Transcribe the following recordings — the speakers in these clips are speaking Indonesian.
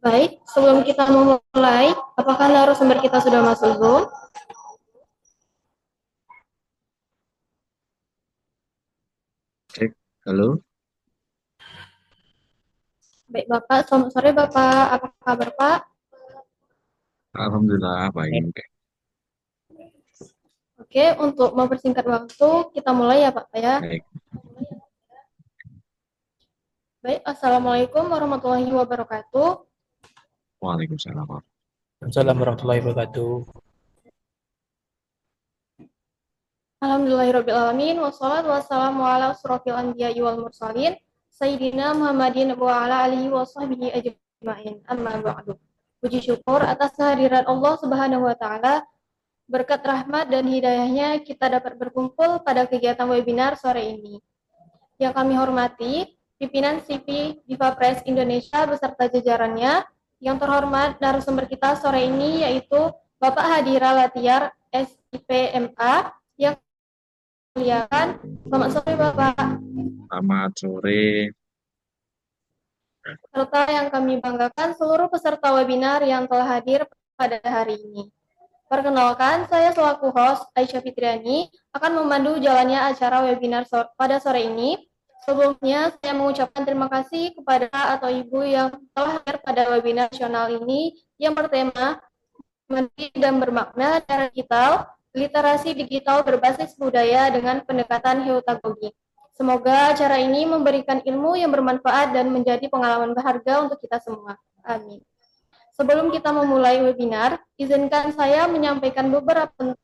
Baik, sebelum kita memulai, apakah narasumber kita sudah masuk Zoom? Cek, halo. Baik, Bapak. Selamat sore, Bapak. Apa kabar, Pak? Alhamdulillah baik. Oke, untuk mempersingkat waktu, kita mulai ya, Pak, ya. Baik. Baik, Assalamualaikum warahmatullahi wabarakatuh. Waalaikumsalam. Assalamualaikum warahmatullahi wabarakatuh. Alhamdulillahirrabbilalamin. Wassalatu wassalamu ala asrofil anbiya'i wal mursalin. Sayyidina Muhammadin wa ala alihi wa sahbihi ajma'in. Amma ba'du. Puji syukur atas kehadiran Allah Subhanahu wa Ta'ala. Berkat rahmat dan hidayahnya kita dapat berkumpul pada kegiatan webinar sore ini. Yang kami hormati, pimpinan CV Diva Press Indonesia beserta jajarannya. Yang terhormat narasumber kita sore ini yaitu Bapak Hadira Latiar, SIPMA, yang muliakan. Selamat sore Bapak. Selamat sore. Serta yang kami banggakan seluruh peserta webinar yang telah hadir pada hari ini. Perkenalkan, saya selaku host Aisyah Fitriani akan memandu jalannya acara webinar pada sore ini. Sebelumnya, saya mengucapkan terima kasih kepada atau ibu yang telah hadir pada webinar nasional ini yang bertema Mendidik dan Bermakna Cara Digital, Literasi Digital Berbasis Budaya dengan Pendekatan Heutagogi. Semoga acara ini memberikan ilmu yang bermanfaat dan menjadi pengalaman berharga untuk kita semua. Amin. Sebelum kita memulai webinar, izinkan saya menyampaikan beberapa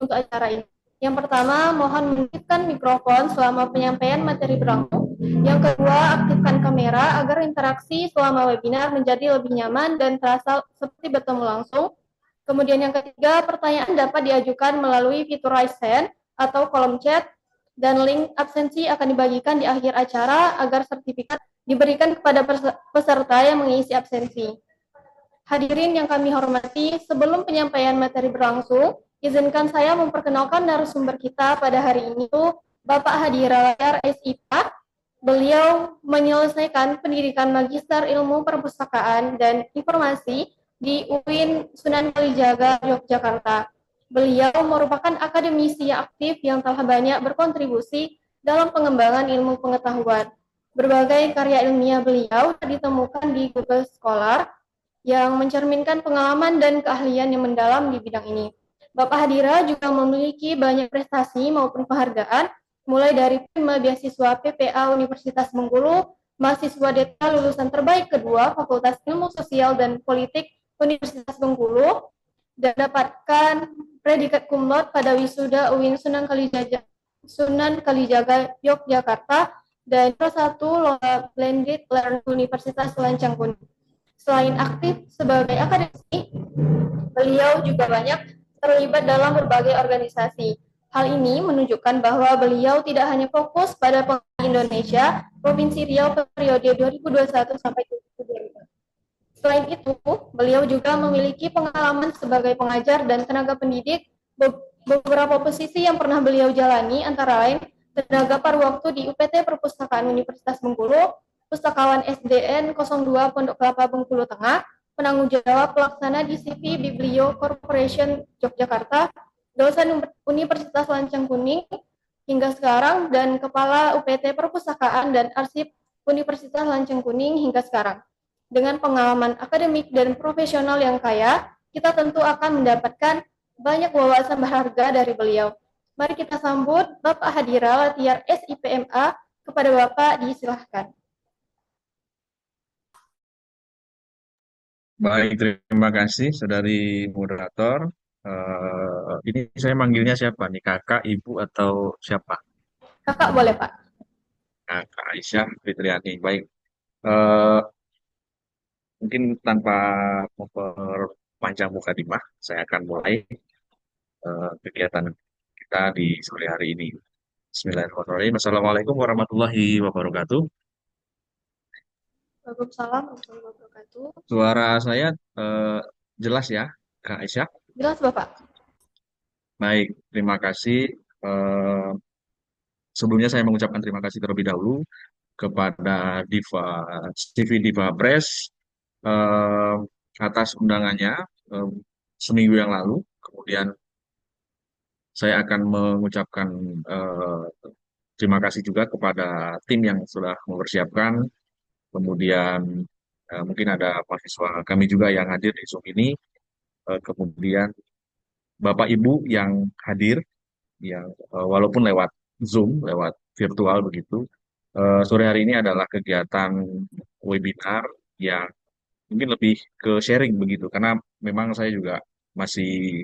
untuk acara ini. Yang pertama, mohon menaktifkan mikrofon selama penyampaian materi berlangsung. Yang kedua, aktifkan kamera agar interaksi selama webinar menjadi lebih nyaman dan terasa seperti bertemu langsung. Kemudian yang ketiga, pertanyaan dapat diajukan melalui fitur raise hand atau kolom chat, dan link absensi akan dibagikan di akhir acara agar sertifikat diberikan kepada peserta yang mengisi absensi. Hadirin yang kami hormati, sebelum penyampaian materi berlangsung, izinkan saya memperkenalkan narasumber kita pada hari ini, Bapak Hadira Latiar, SIPA. Beliau menyelesaikan pendidikan Magister Ilmu Perpustakaan dan Informasi di UIN Sunan Kalijaga, Yogyakarta. Beliau merupakan akademisi yang aktif yang telah banyak berkontribusi dalam pengembangan ilmu pengetahuan. Berbagai karya ilmiah beliau ditemukan di Google Scholar yang mencerminkan pengalaman dan keahlian yang mendalam di bidang ini. Bapak Hadira juga memiliki banyak prestasi maupun penghargaan, mulai dari prima beasiswa PPA Universitas Bengkulu, mahasiswa DETA lulusan terbaik kedua Fakultas Ilmu Sosial dan Politik Universitas Bengkulu, dan dapatkan predikat cum laude pada wisuda UIN Sunan Kalijaga Yogyakarta dan satu lomba blended learning Universitas Lancang Kuning. Selain aktif sebagai akademisi, beliau juga banyak terlibat dalam berbagai organisasi. Hal ini menunjukkan bahwa beliau tidak hanya fokus pada pengadilan Indonesia, Provinsi Riau periode 2021 sampai 2025. Selain itu, beliau juga memiliki pengalaman sebagai pengajar dan tenaga pendidik. Beberapa posisi yang pernah beliau jalani antara lain tenaga paruh waktu di UPT Perpustakaan Universitas Bengkulu, Pustakawan SDN 02 Pondok Kelapa Bengkulu Tengah, penanggung jawab pelaksana di CV Biblio Corporation Yogyakarta, dosen Universitas Lancang Kuning hingga sekarang, dan kepala UPT Perpustakaan dan Arsip Universitas Lancang Kuning hingga sekarang. Dengan pengalaman akademik dan profesional yang kaya, kita tentu akan mendapatkan banyak wawasan berharga dari beliau. Mari kita sambut Bapak Hadira Latiar, SIPMA. Kepada Bapak disilahkan. Baik, terima kasih saudari moderator. Ini saya manggilnya siapa nih? Kakak, ibu atau siapa? Kakak boleh Pak. Kakak Aisyah Fitriani. Baik. Eh, Mungkin tanpa memperpanjang mukadimah, saya akan mulai kegiatan kita di sore hari ini. Bismillahirrahmanirrahim. Assalamualaikum warahmatullahi wabarakatuh. Waalaikumsalam warahmatullahi wabarakatuh. Suara saya eh, jelas ya, Kak Aisyah? Jelas Bapak. Baik, terima kasih. Eh, Sebelumnya saya mengucapkan terima kasih terlebih dahulu kepada CV Diva Press eh, atas undangannya eh, seminggu yang lalu. Kemudian saya akan mengucapkan eh, terima kasih juga kepada tim yang sudah mempersiapkan. Kemudian mungkin ada mahasiswa kami juga yang hadir di Zoom ini. Kemudian Bapak Ibu yang hadir, yang walaupun lewat Zoom, lewat virtual begitu. Sore hari ini adalah kegiatan webinar yang mungkin lebih ke sharing begitu, karena memang saya juga masih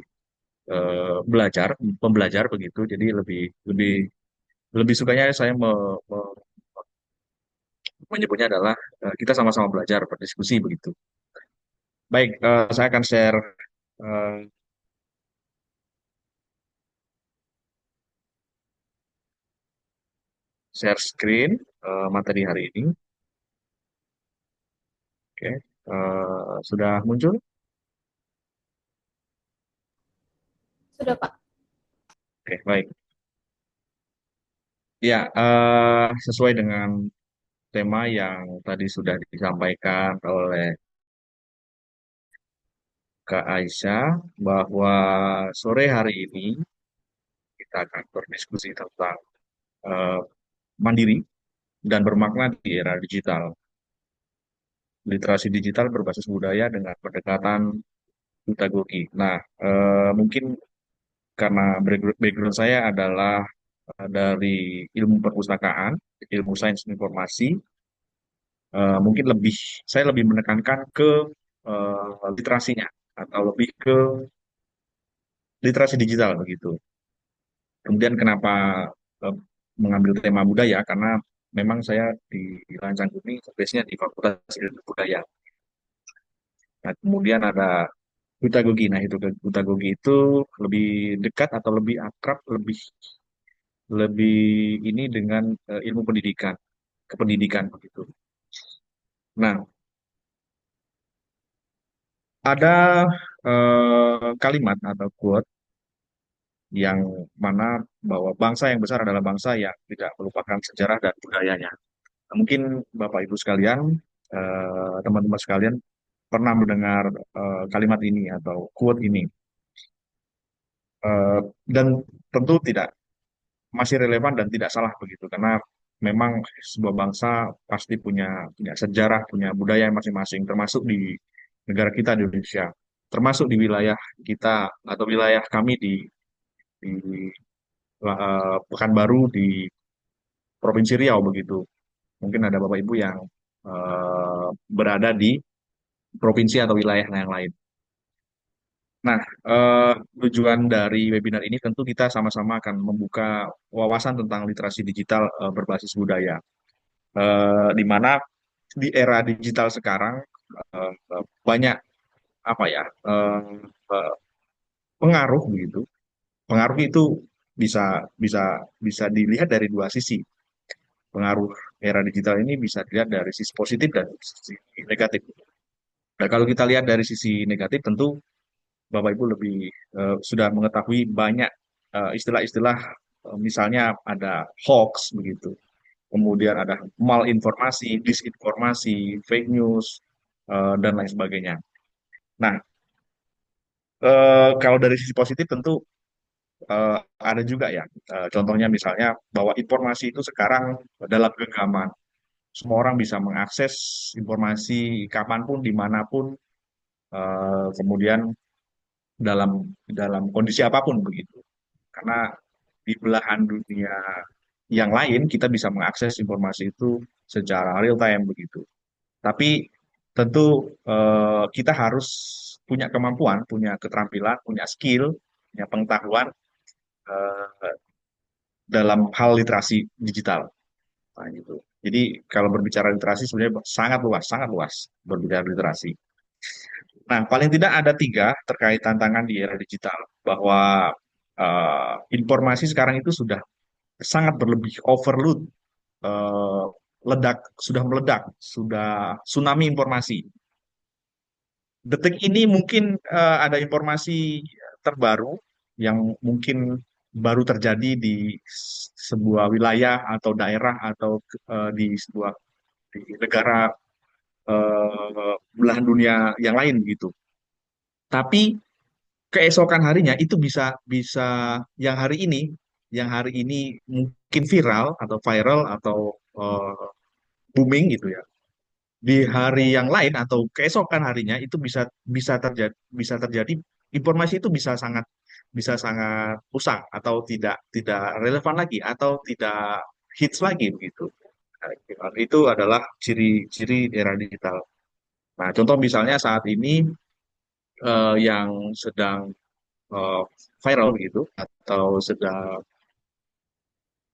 belajar, pembelajar begitu, jadi lebih lebih lebih sukanya saya menyebutnya adalah kita sama-sama belajar, berdiskusi begitu. Baik, saya akan eh, share screen materi hari ini. Oke, sudah muncul? Sudah, Pak. Oke, baik. Ya, sesuai dengan tema yang tadi sudah disampaikan oleh Kak Aisyah, bahwa sore hari ini kita akan berdiskusi tentang eh, mandiri dan bermakna di era digital. Literasi digital berbasis budaya dengan pendekatan pedagogi. Nah, mungkin karena background saya adalah dari ilmu perpustakaan, ilmu sains informasi, mungkin saya lebih menekankan ke literasinya atau lebih ke literasi digital begitu. Kemudian kenapa eh, mengambil tema budaya? Karena memang saya di Lancang ini base-nya di Fakultas Ilmu Budaya. Nah, kemudian ada Hutagogi. Nah, itu Hutagogi itu lebih dekat atau lebih akrab, lebih lebih ini dengan ilmu pendidikan, kependidikan begitu. Nah, ada kalimat atau quote yang mana bahwa bangsa yang besar adalah bangsa yang tidak melupakan sejarah dan budayanya. Nah, mungkin Bapak Ibu sekalian, teman-teman sekalian pernah mendengar kalimat ini atau quote ini. Eh, dan tentu tidak masih relevan dan tidak salah begitu, karena memang sebuah bangsa pasti punya sejarah, punya budaya masing-masing, termasuk di negara kita di Indonesia, termasuk di wilayah kita atau wilayah kami di Pekanbaru di Provinsi Riau begitu. Mungkin ada Bapak Ibu yang berada di provinsi atau wilayah yang lain. Nah, tujuan dari webinar ini tentu kita sama-sama akan membuka wawasan tentang literasi digital berbasis budaya. Di mana di era digital sekarang banyak apa ya eh, pengaruh begitu. Pengaruh itu bisa bisa bisa dilihat dari dua sisi. Pengaruh era digital ini bisa dilihat dari sisi positif dan sisi negatif. Nah, kalau kita lihat dari sisi negatif, tentu Bapak Ibu lebih sudah mengetahui banyak istilah-istilah, misalnya ada hoax begitu, kemudian ada malinformasi, disinformasi, fake news, dan lain sebagainya. Nah, kalau dari sisi positif tentu ada juga ya. Contohnya misalnya bahwa informasi itu sekarang dalam genggaman. Semua orang bisa mengakses informasi kapanpun, dimanapun, kemudian dalam dalam kondisi apapun begitu. Karena di belahan dunia yang lain kita bisa mengakses informasi itu secara real time begitu. Tapi tentu kita harus punya kemampuan, punya keterampilan, punya skill, punya pengetahuan eh, dalam hal literasi digital. Nah, gitu. Jadi kalau berbicara literasi sebenarnya sangat luas berbicara literasi. Nah, paling tidak ada tiga terkait tantangan di era digital, bahwa informasi sekarang itu sudah sangat berlebih, overload, eh, sudah meledak, sudah tsunami informasi. Detik ini mungkin ada informasi terbaru yang mungkin baru terjadi di sebuah wilayah atau daerah atau di sebuah di negara belahan dunia yang lain gitu. Tapi keesokan harinya itu bisa bisa yang hari ini yang hari ini mungkin viral atau eh, booming gitu ya. Di hari yang lain atau keesokan harinya itu bisa terjadi informasi itu bisa sangat usang atau tidak relevan lagi atau tidak hits lagi begitu. Nah, itu adalah ciri-ciri era digital. Nah, contoh misalnya saat ini yang sedang eh, viral begitu atau sedang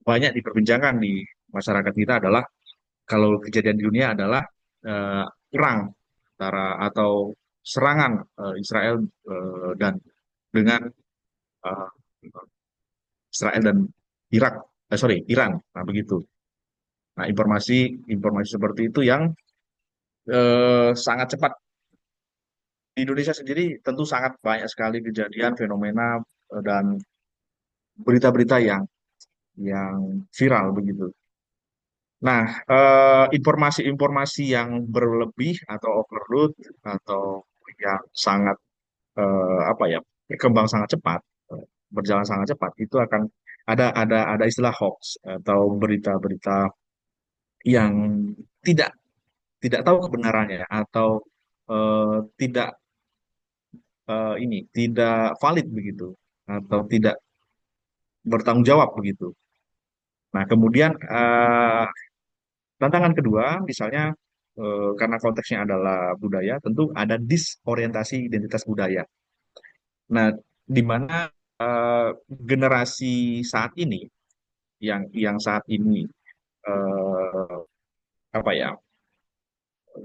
banyak diperbincangkan di masyarakat kita adalah kalau kejadian di dunia adalah eh, perang antara atau serangan Israel dan dengan eh, Israel dan Irak, sorry Iran, nah begitu. Nah informasi informasi seperti itu yang sangat cepat di Indonesia sendiri tentu sangat banyak sekali kejadian fenomena dan berita-berita yang viral begitu. Nah, informasi-informasi yang berlebih atau overload atau yang sangat apa ya berkembang sangat cepat, berjalan sangat cepat, itu akan ada istilah hoax atau berita-berita yang tidak tidak tahu kebenarannya atau tidak tidak valid begitu atau tidak bertanggung jawab begitu. Nah, kemudian tantangan kedua, misalnya karena konteksnya adalah budaya, tentu ada disorientasi identitas budaya. Nah, di mana eh, generasi saat ini, yang saat ini eh, apa ya,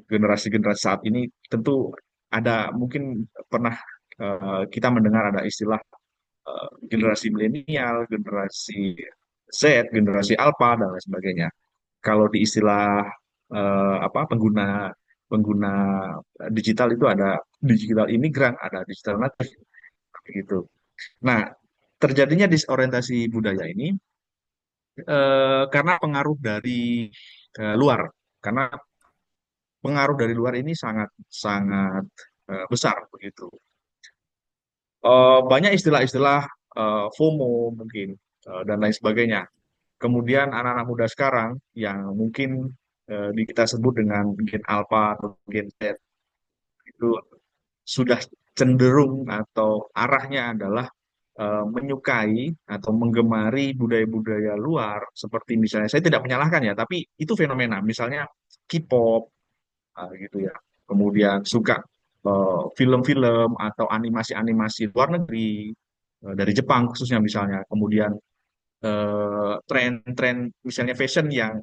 generasi-generasi saat ini tentu ada mungkin pernah kita mendengar ada istilah generasi milenial, generasi Z, generasi Alpha dan lain sebagainya. Kalau di istilah apa pengguna pengguna digital itu ada digital imigran, ada digital native gitu. Nah, terjadinya disorientasi budaya ini karena pengaruh dari luar. Karena pengaruh dari luar ini sangat sangat besar begitu. Banyak istilah-istilah FOMO mungkin dan lain sebagainya. Kemudian anak-anak muda sekarang yang mungkin kita sebut dengan Gen Alpha atau Gen Z itu sudah cenderung atau arahnya adalah menyukai atau menggemari budaya-budaya luar seperti misalnya saya tidak menyalahkan ya, tapi itu fenomena misalnya K-pop gitu ya. Kemudian suka film-film atau animasi-animasi luar negeri dari Jepang khususnya misalnya. Kemudian tren-tren misalnya fashion yang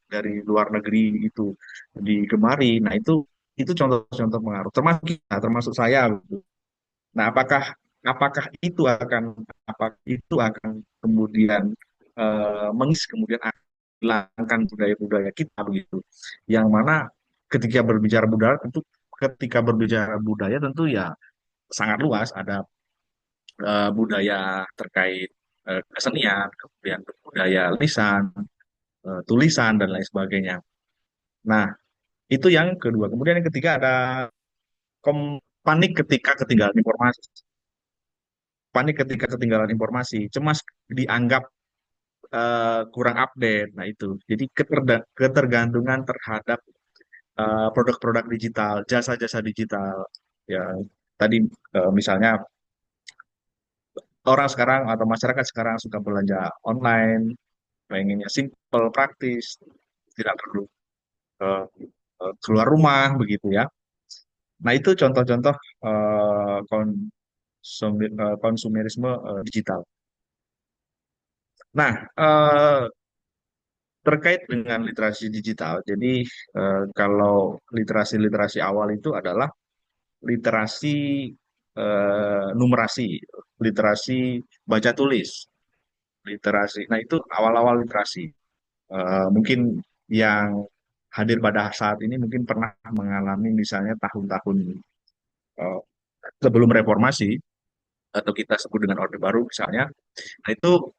dari luar negeri itu digemari. Nah, itu contoh-contoh pengaruh termasuk kita, termasuk saya gitu. Nah, apakah itu akan apakah itu akan kemudian kemudian akan hilangkan budaya-budaya kita begitu. Yang mana ketika berbicara budaya tentu ya sangat luas, ada budaya terkait kesenian, kemudian budaya lisan, tulisan dan lain sebagainya. Nah, itu yang kedua. Kemudian yang ketiga ada panik ketika ketinggalan informasi. Panik ketika ketinggalan informasi, cemas dianggap kurang update. Nah, itu. Jadi ketergantungan terhadap produk-produk digital, jasa-jasa digital. Ya, tadi misalnya orang sekarang atau masyarakat sekarang suka belanja online, pengennya simple, praktis, tidak perlu eh, keluar rumah begitu ya. Nah, itu contoh-contoh konsumerisme digital. Nah, terkait dengan literasi digital, jadi kalau literasi-literasi awal itu adalah literasi numerasi, literasi baca tulis, literasi. Nah, itu awal-awal literasi. Mungkin yang hadir pada saat ini mungkin pernah mengalami misalnya tahun-tahun eh, sebelum reformasi atau kita sebut dengan Orde Baru misalnya. Nah, itu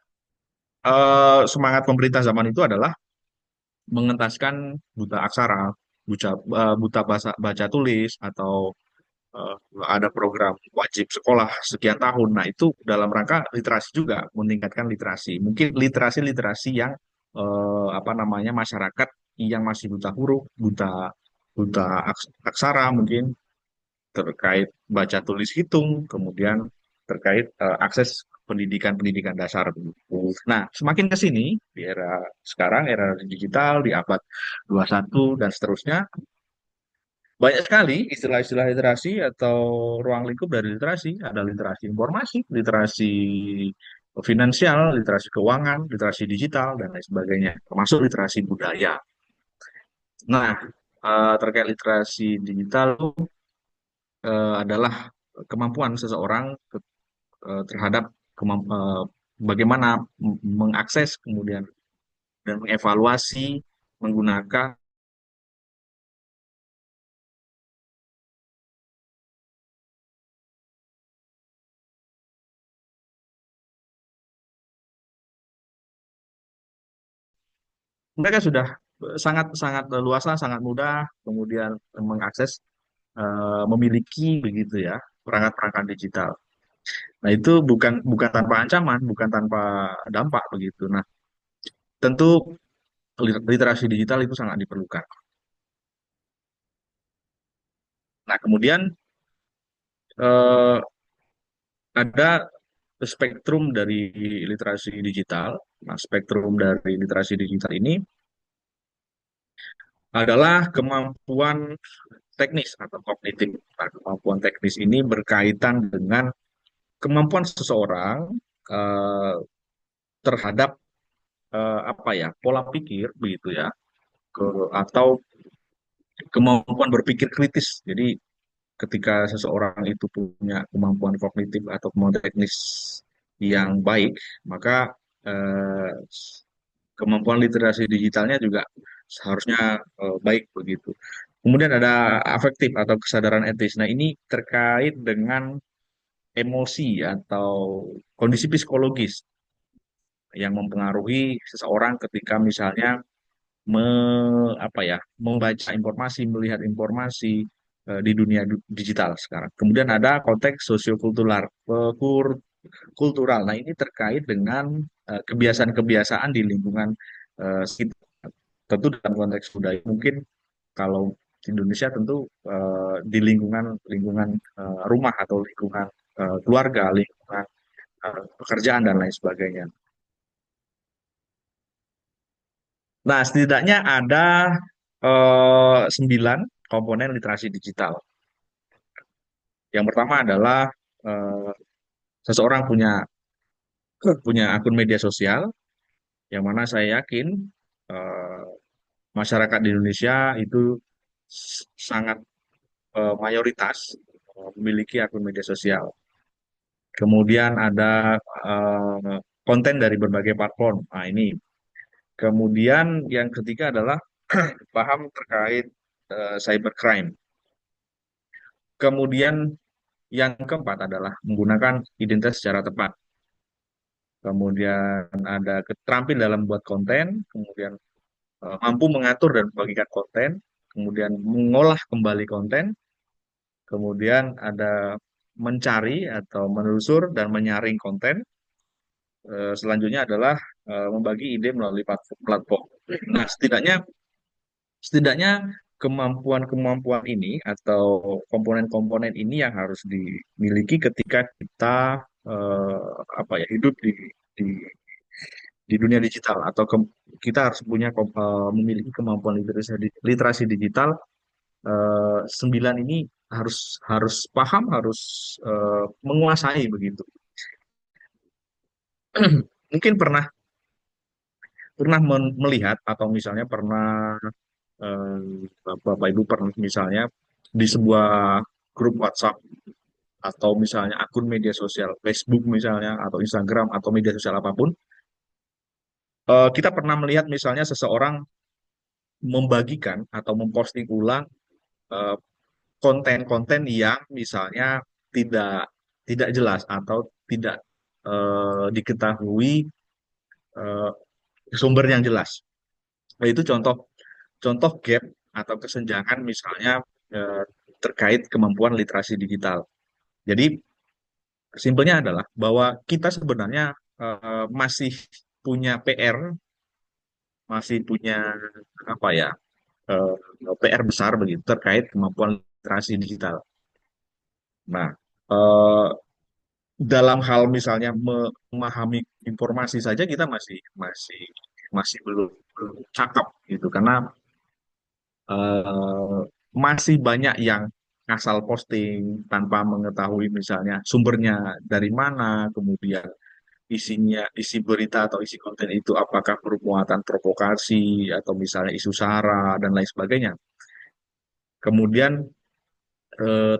semangat pemerintah zaman itu adalah mengentaskan buta aksara. buta baca tulis atau eh, ada program wajib sekolah sekian tahun. Nah, itu dalam rangka literasi juga, meningkatkan literasi. Mungkin literasi-literasi yang apa namanya masyarakat yang masih buta huruf, buta buta aksara mungkin terkait baca tulis hitung, kemudian terkait akses pendidikan-pendidikan dasar begitu. Nah, semakin ke sini di era sekarang, era digital di abad 21 dan seterusnya, banyak sekali istilah-istilah literasi atau ruang lingkup dari literasi. Ada literasi informasi, literasi finansial, literasi keuangan, literasi digital, dan lain sebagainya. Termasuk literasi budaya. Nah, terkait literasi digital adalah kemampuan seseorang terhadap bagaimana mengakses kemudian dan mengevaluasi menggunakan. Mereka sudah sangat sangat luas, sangat mudah kemudian mengakses, memiliki begitu ya perangkat-perangkat digital. Nah, itu bukan bukan tanpa ancaman, bukan tanpa dampak begitu. Nah, tentu literasi digital itu sangat diperlukan. Nah, kemudian eh, ada spektrum dari literasi digital. Nah, spektrum dari literasi digital ini adalah kemampuan teknis atau kognitif. Nah, kemampuan teknis ini berkaitan dengan kemampuan seseorang eh, terhadap apa ya pola pikir begitu ya, atau kemampuan berpikir kritis. Jadi ketika seseorang itu punya kemampuan kognitif atau kemampuan teknis yang baik, maka eh, kemampuan literasi digitalnya juga seharusnya baik begitu. Kemudian ada afektif atau kesadaran etis. Nah, ini terkait dengan emosi atau kondisi psikologis yang mempengaruhi seseorang ketika misalnya apa ya, membaca informasi, melihat informasi di dunia digital sekarang. Kemudian ada konteks sosiokultural, kultural. Nah, ini terkait dengan kebiasaan-kebiasaan di lingkungan sekitar. Tentu dalam konteks budaya mungkin kalau di Indonesia tentu di lingkungan lingkungan rumah atau lingkungan keluarga, lingkungan pekerjaan dan lain sebagainya. Nah, setidaknya ada 9 komponen literasi digital. Yang pertama adalah eh, seseorang punya punya akun media sosial, yang mana saya yakin eh, masyarakat di Indonesia itu sangat mayoritas memiliki akun media sosial. Kemudian ada konten dari berbagai platform. Nah, ini. Kemudian yang ketiga adalah paham terkait cybercrime. Kemudian yang keempat adalah menggunakan identitas secara tepat. Kemudian ada terampil dalam membuat konten, kemudian mampu mengatur dan membagikan konten, kemudian mengolah kembali konten, kemudian ada mencari atau menelusur dan menyaring konten. Selanjutnya adalah membagi ide melalui platform. Nah, setidaknya kemampuan-kemampuan ini atau komponen-komponen ini yang harus dimiliki ketika kita apa ya hidup di di dunia digital, atau kita harus punya memiliki kemampuan literasi digital. 9 ini harus harus paham, harus menguasai begitu. Mungkin pernah pernah melihat atau misalnya pernah Bapak Ibu pernah misalnya di sebuah grup WhatsApp atau misalnya akun media sosial Facebook misalnya atau Instagram atau media sosial apapun, kita pernah melihat misalnya seseorang membagikan atau memposting ulang eh, konten-konten yang misalnya tidak tidak jelas atau tidak diketahui eh, sumber yang jelas. Nah, itu contoh contoh gap atau kesenjangan misalnya eh, terkait kemampuan literasi digital. Jadi simpelnya adalah bahwa kita sebenarnya masih punya PR, masih punya apa ya eh, PR besar begitu terkait kemampuan literasi digital. Nah, eh, dalam hal misalnya memahami informasi saja kita masih masih masih belum cakep gitu karena eh, masih banyak yang asal posting tanpa mengetahui misalnya sumbernya dari mana, kemudian isinya, isi berita atau isi konten itu apakah bermuatan provokasi atau misalnya isu sara dan lain sebagainya. Kemudian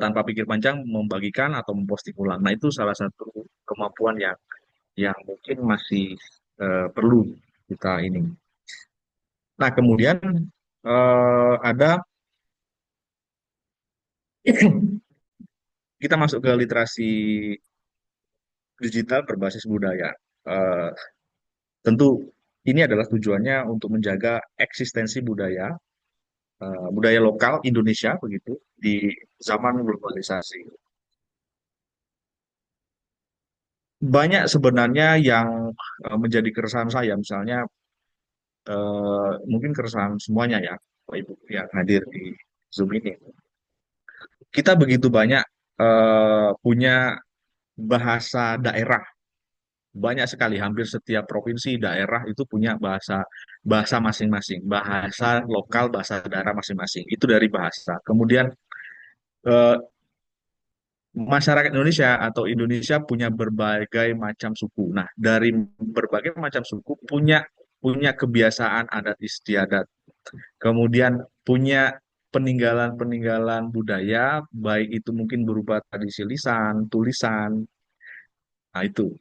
tanpa pikir panjang membagikan atau memposting ulang. Nah, itu salah satu kemampuan yang mungkin masih perlu kita ini. Nah, kemudian ada kita masuk ke literasi digital berbasis budaya. Eh, Tentu ini adalah tujuannya untuk menjaga eksistensi budaya, budaya lokal Indonesia begitu di zaman globalisasi. Banyak sebenarnya yang menjadi keresahan saya, misalnya mungkin keresahan semuanya ya, Bapak Ibu yang hadir di Zoom ini. Kita begitu banyak punya bahasa daerah, banyak sekali, hampir setiap provinsi daerah itu punya bahasa bahasa masing-masing, bahasa lokal, bahasa daerah masing-masing. Itu dari bahasa. Kemudian eh, masyarakat Indonesia atau Indonesia punya berbagai macam suku. Nah, dari berbagai macam suku punya punya kebiasaan adat istiadat. Kemudian punya peninggalan-peninggalan budaya, baik itu mungkin berupa tradisi lisan, tulisan. Nah, itu.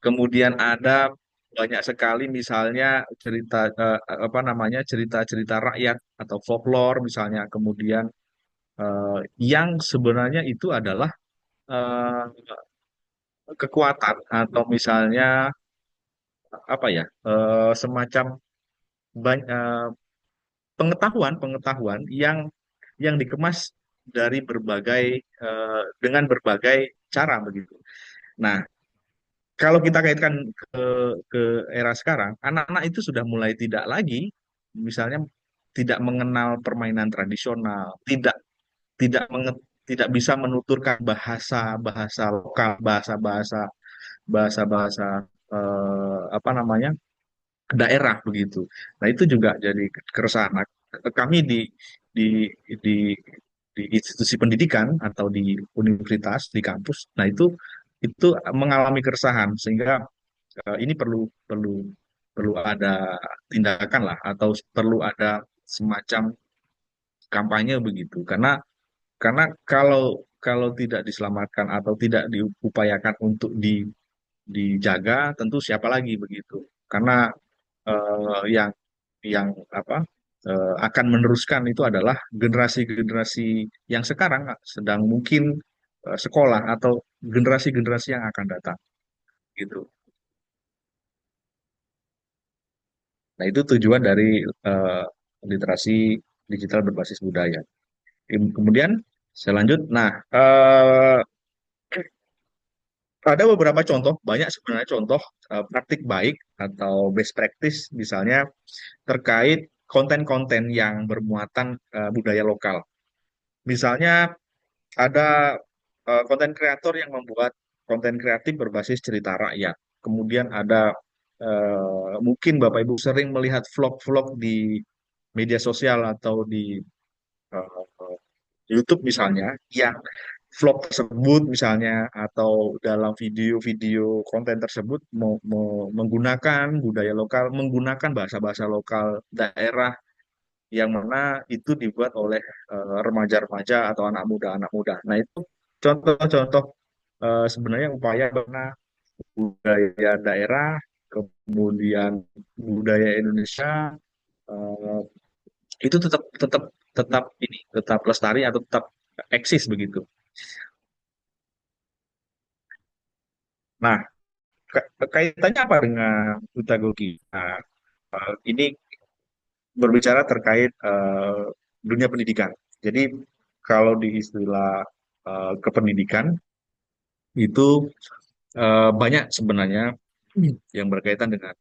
Kemudian ada banyak sekali misalnya cerita apa namanya cerita-cerita rakyat atau folklore misalnya. Kemudian yang sebenarnya itu adalah eh, kekuatan atau misalnya apa ya semacam pengetahuan-pengetahuan yang dikemas dari berbagai dengan berbagai cara begitu. Nah, kalau kita kaitkan ke era sekarang, anak-anak itu sudah mulai tidak lagi misalnya tidak mengenal permainan tradisional, tidak tidak bisa menuturkan bahasa bahasa lokal, bahasa bahasa bahasa bahasa apa namanya daerah begitu. Nah, itu juga jadi keresahan. Nah, kami di di di institusi pendidikan atau di universitas, di kampus, nah itu mengalami keresahan sehingga ini perlu perlu perlu ada tindakan lah atau perlu ada semacam kampanye begitu. Karena kalau kalau tidak diselamatkan atau tidak diupayakan untuk dijaga, tentu siapa lagi begitu. Karena yang apa akan meneruskan itu adalah generasi-generasi yang sekarang sedang mungkin sekolah atau generasi-generasi yang akan datang gitu. Nah, itu tujuan dari eh, literasi digital berbasis budaya. Kemudian saya lanjut. Nah, ada beberapa contoh, banyak sebenarnya contoh praktik baik atau best practice misalnya terkait konten-konten yang bermuatan budaya lokal. Misalnya ada konten kreator yang membuat konten kreatif berbasis cerita rakyat. Kemudian ada mungkin Bapak Ibu sering melihat vlog-vlog di media sosial atau di eh, YouTube misalnya, yang vlog tersebut misalnya atau dalam video-video konten tersebut menggunakan budaya lokal, menggunakan bahasa-bahasa lokal daerah yang mana itu dibuat oleh remaja-remaja atau anak muda. Nah, itu contoh-contoh sebenarnya upaya karena budaya daerah, kemudian budaya Indonesia eh, itu tetap tetap tetap ini tetap lestari atau tetap eksis begitu. Nah, kaitannya apa dengan Utagogi? Nah, ini berbicara terkait dunia pendidikan. Jadi kalau di istilah kependidikan itu banyak sebenarnya yang berkaitan dengan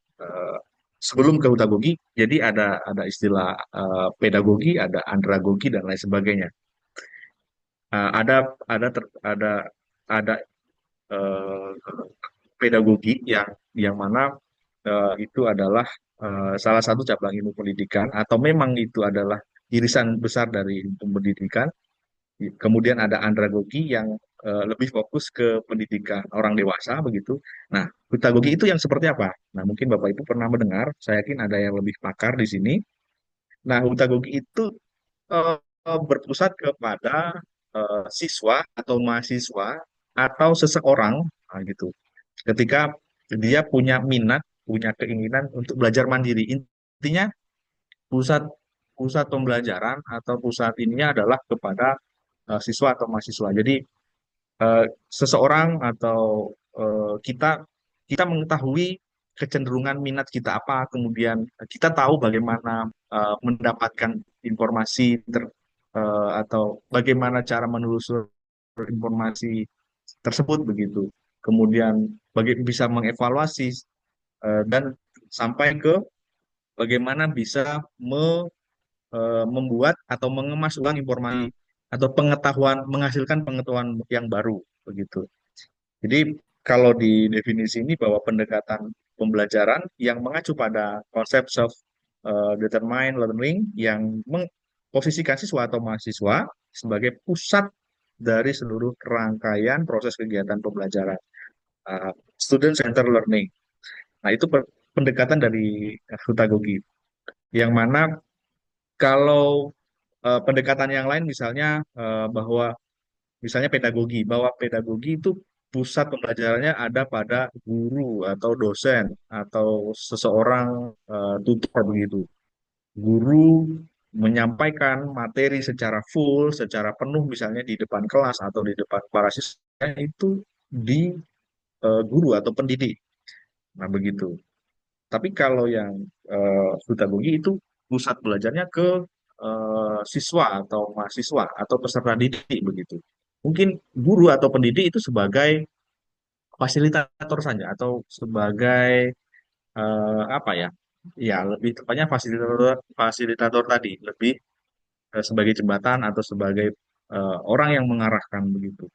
sebelum ke hutagogi. Jadi ada istilah pedagogi, ada andragogi dan lain sebagainya. Ada ada eh, pedagogi yang mana itu adalah salah satu cabang ilmu pendidikan atau memang itu adalah irisan besar dari ilmu pendidikan. Kemudian ada andragogi yang lebih fokus ke pendidikan orang dewasa begitu. Nah, hutagogi itu yang seperti apa? Nah, mungkin Bapak Ibu pernah mendengar, saya yakin ada yang lebih pakar di sini. Nah, hutagogi itu eh, berpusat kepada siswa atau mahasiswa atau seseorang nah, gitu. Ketika dia punya minat, punya keinginan untuk belajar mandiri. Intinya pusat pusat pembelajaran atau pusat ininya adalah kepada siswa atau mahasiswa. Jadi seseorang atau kita kita mengetahui kecenderungan minat kita apa, kemudian kita tahu bagaimana mendapatkan informasi atau bagaimana cara menelusuri informasi tersebut begitu. Kemudian bisa mengevaluasi dan sampai ke bagaimana bisa membuat atau mengemas ulang informasi atau pengetahuan menghasilkan pengetahuan yang baru begitu. Jadi kalau di definisi ini bahwa pendekatan pembelajaran yang mengacu pada konsep self determined learning yang memposisikan siswa atau mahasiswa sebagai pusat dari seluruh rangkaian proses kegiatan pembelajaran student center learning. Nah, itu pendekatan dari Hutagogi yang mana kalau pendekatan yang lain misalnya bahwa misalnya bahwa pedagogi itu pusat pembelajarannya ada pada guru atau dosen atau seseorang tutor begitu. Guru menyampaikan materi secara full, secara penuh misalnya di depan kelas atau di depan para siswa itu di guru atau pendidik. Nah, begitu. Tapi kalau yang pedagogi itu pusat belajarnya ke siswa atau mahasiswa atau peserta didik begitu. Mungkin guru atau pendidik itu sebagai fasilitator saja atau sebagai apa ya? Ya, lebih tepatnya fasilitator fasilitator tadi, lebih sebagai jembatan atau sebagai orang yang mengarahkan begitu.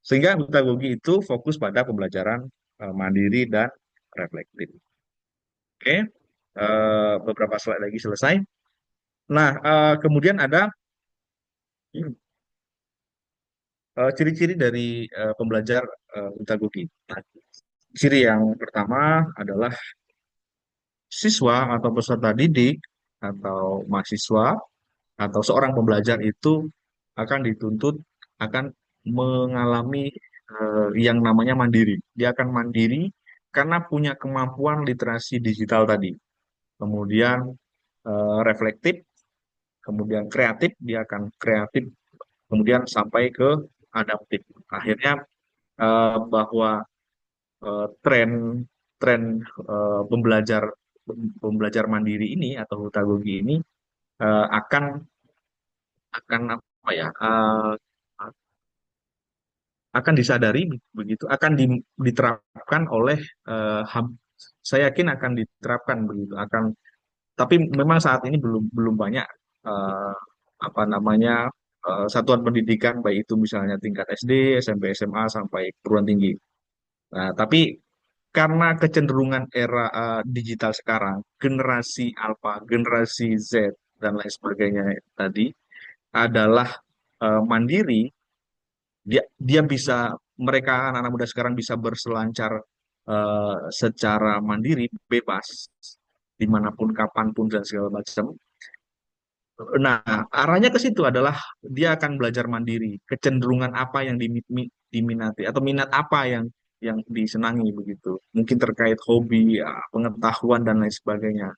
Sehingga pedagogi itu fokus pada pembelajaran mandiri dan reflektif. Oke, beberapa slide lagi selesai. Nah, kemudian ada ciri-ciri dari pembelajar pedagogi. Nah, ciri yang pertama adalah siswa atau peserta didik atau mahasiswa atau seorang pembelajar itu akan dituntut akan mengalami yang namanya mandiri. Dia akan mandiri karena punya kemampuan literasi digital tadi. Kemudian reflektif, kemudian kreatif, dia akan kreatif, kemudian sampai ke adaptif. Akhirnya bahwa tren tren pembelajar pembelajar mandiri ini atau hutagogi ini akan apa ya akan disadari begitu akan diterapkan oleh saya yakin akan diterapkan begitu akan tapi memang saat ini belum belum banyak eh, apa namanya satuan pendidikan baik itu misalnya tingkat SD, SMP, SMA sampai perguruan tinggi. Nah, tapi karena kecenderungan era digital sekarang, generasi Alpha, generasi Z dan lain sebagainya tadi adalah mandiri, dia dia bisa mereka anak-anak muda sekarang bisa berselancar secara mandiri, bebas dimanapun, kapanpun dan segala macam. Nah, arahnya ke situ adalah dia akan belajar mandiri, kecenderungan apa yang diminati atau minat apa yang disenangi begitu. Mungkin terkait hobi, ya, pengetahuan dan lain sebagainya.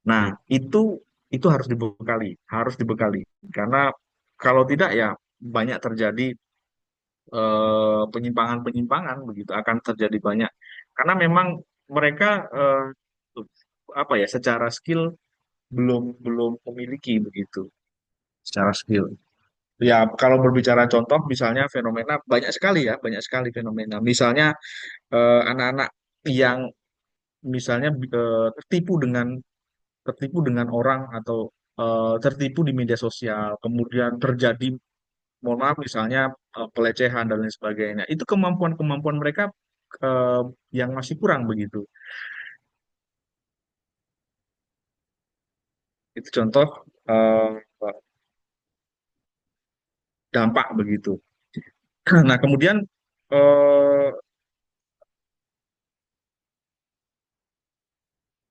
Nah, itu harus dibekali karena kalau tidak ya banyak terjadi penyimpangan-penyimpangan begitu akan terjadi banyak karena memang mereka apa ya secara skill belum belum memiliki begitu secara skill. Ya, kalau berbicara contoh, misalnya fenomena banyak sekali ya, banyak sekali fenomena. Misalnya anak-anak yang misalnya tertipu dengan orang atau tertipu di media sosial, kemudian terjadi, mohon maaf, misalnya pelecehan dan lain sebagainya. Itu kemampuan-kemampuan mereka eh, yang masih kurang begitu. Itu contoh eh, dampak begitu. Nah, kemudian eh,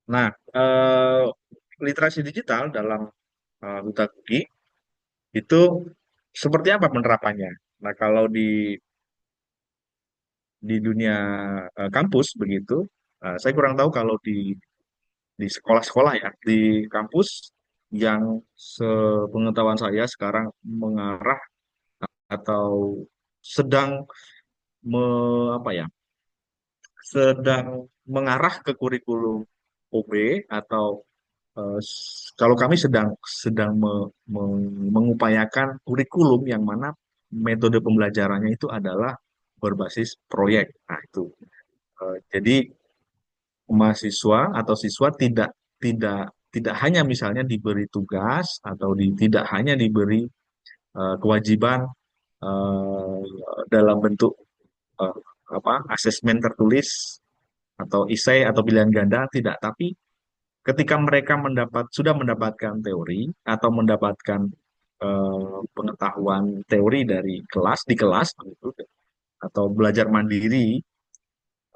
nah eh, literasi digital dalam Duta Budi itu seperti apa penerapannya? Nah, kalau di dunia kampus begitu, saya kurang tahu kalau di sekolah-sekolah ya, di kampus yang sepengetahuan saya sekarang mengarah atau sedang apa ya, sedang mengarah ke kurikulum OB atau kalau kami sedang sedang mengupayakan kurikulum yang mana metode pembelajarannya itu adalah berbasis proyek. Nah, itu. Jadi mahasiswa atau siswa tidak tidak hanya misalnya diberi tugas atau tidak hanya diberi kewajiban eh, dalam bentuk eh, apa asesmen tertulis atau esai atau pilihan ganda, tidak, tapi ketika mereka sudah mendapatkan teori atau mendapatkan pengetahuan teori dari kelas di kelas begitu, atau belajar mandiri,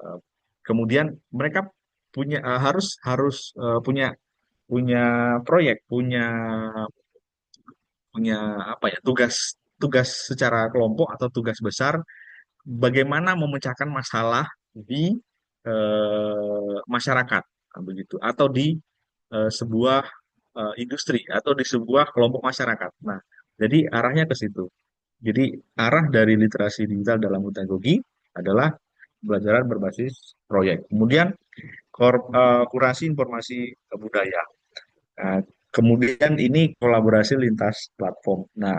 eh, kemudian mereka harus harus punya punya proyek, punya punya apa ya, tugas tugas secara kelompok atau tugas besar, bagaimana memecahkan masalah di masyarakat, nah, begitu, atau di sebuah industri atau di sebuah kelompok masyarakat. Nah, jadi arahnya ke situ. Jadi arah dari literasi digital dalam pedagogi adalah pembelajaran berbasis proyek. Kemudian kurasi informasi budaya. Nah, kemudian ini kolaborasi lintas platform. Nah,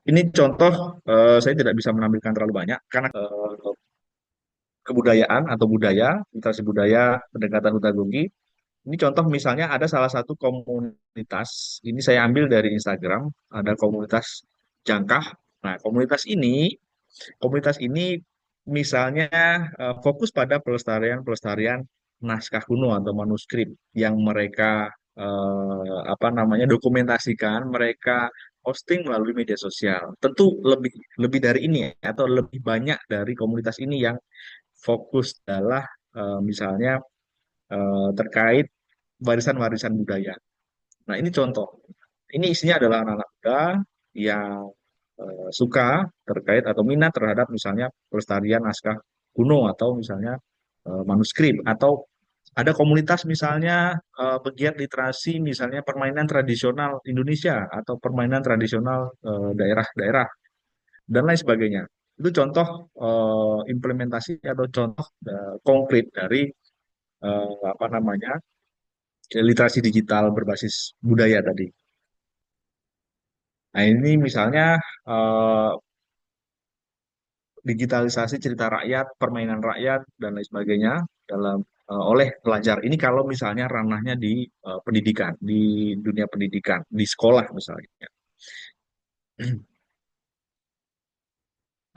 ini contoh, saya tidak bisa menampilkan terlalu banyak karena kebudayaan atau budaya, literasi budaya, pendekatan pedagogi. Ini contoh misalnya ada salah satu komunitas, ini saya ambil dari Instagram, ada komunitas Jangkah. Nah, komunitas ini misalnya fokus pada pelestarian naskah kuno atau manuskrip yang mereka apa namanya dokumentasikan, mereka posting melalui media sosial. Tentu lebih lebih dari ini ya, atau lebih banyak dari komunitas ini yang fokus adalah misalnya terkait warisan-warisan budaya. Nah, ini contoh. Ini isinya adalah anak-anak muda yang suka terkait atau minat terhadap misalnya pelestarian naskah kuno atau misalnya manuskrip, atau ada komunitas misalnya pegiat literasi misalnya permainan tradisional Indonesia atau permainan tradisional daerah-daerah dan lain sebagainya. Itu contoh implementasi atau contoh konkret dari apa namanya literasi digital berbasis budaya tadi. Nah, ini misalnya eh, digitalisasi cerita rakyat, permainan rakyat, dan lain sebagainya dalam oleh pelajar. Ini kalau misalnya ranahnya di pendidikan, di dunia pendidikan, di sekolah misalnya.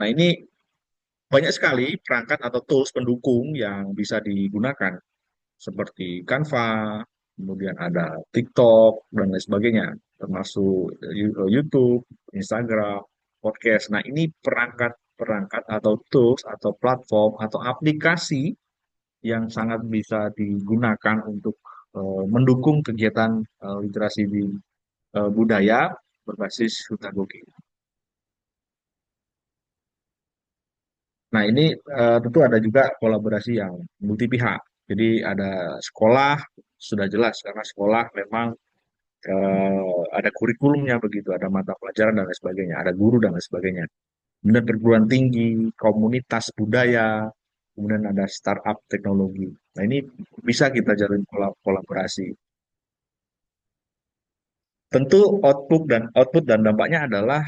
Nah, ini banyak sekali perangkat atau tools pendukung yang bisa digunakan seperti Canva, kemudian ada TikTok dan lain sebagainya, termasuk YouTube, Instagram, podcast. Nah, ini perangkat-perangkat atau tools atau platform atau aplikasi yang sangat bisa digunakan untuk mendukung kegiatan literasi di budaya berbasis pedagogi. Nah, ini tentu ada juga kolaborasi yang multi pihak. Jadi ada sekolah, sudah jelas karena sekolah memang ada kurikulumnya begitu, ada mata pelajaran dan lain sebagainya, ada guru dan lain sebagainya. Kemudian perguruan tinggi, komunitas budaya, kemudian ada startup teknologi. Nah, ini bisa kita jalin kolaborasi. Tentu output dan dampaknya adalah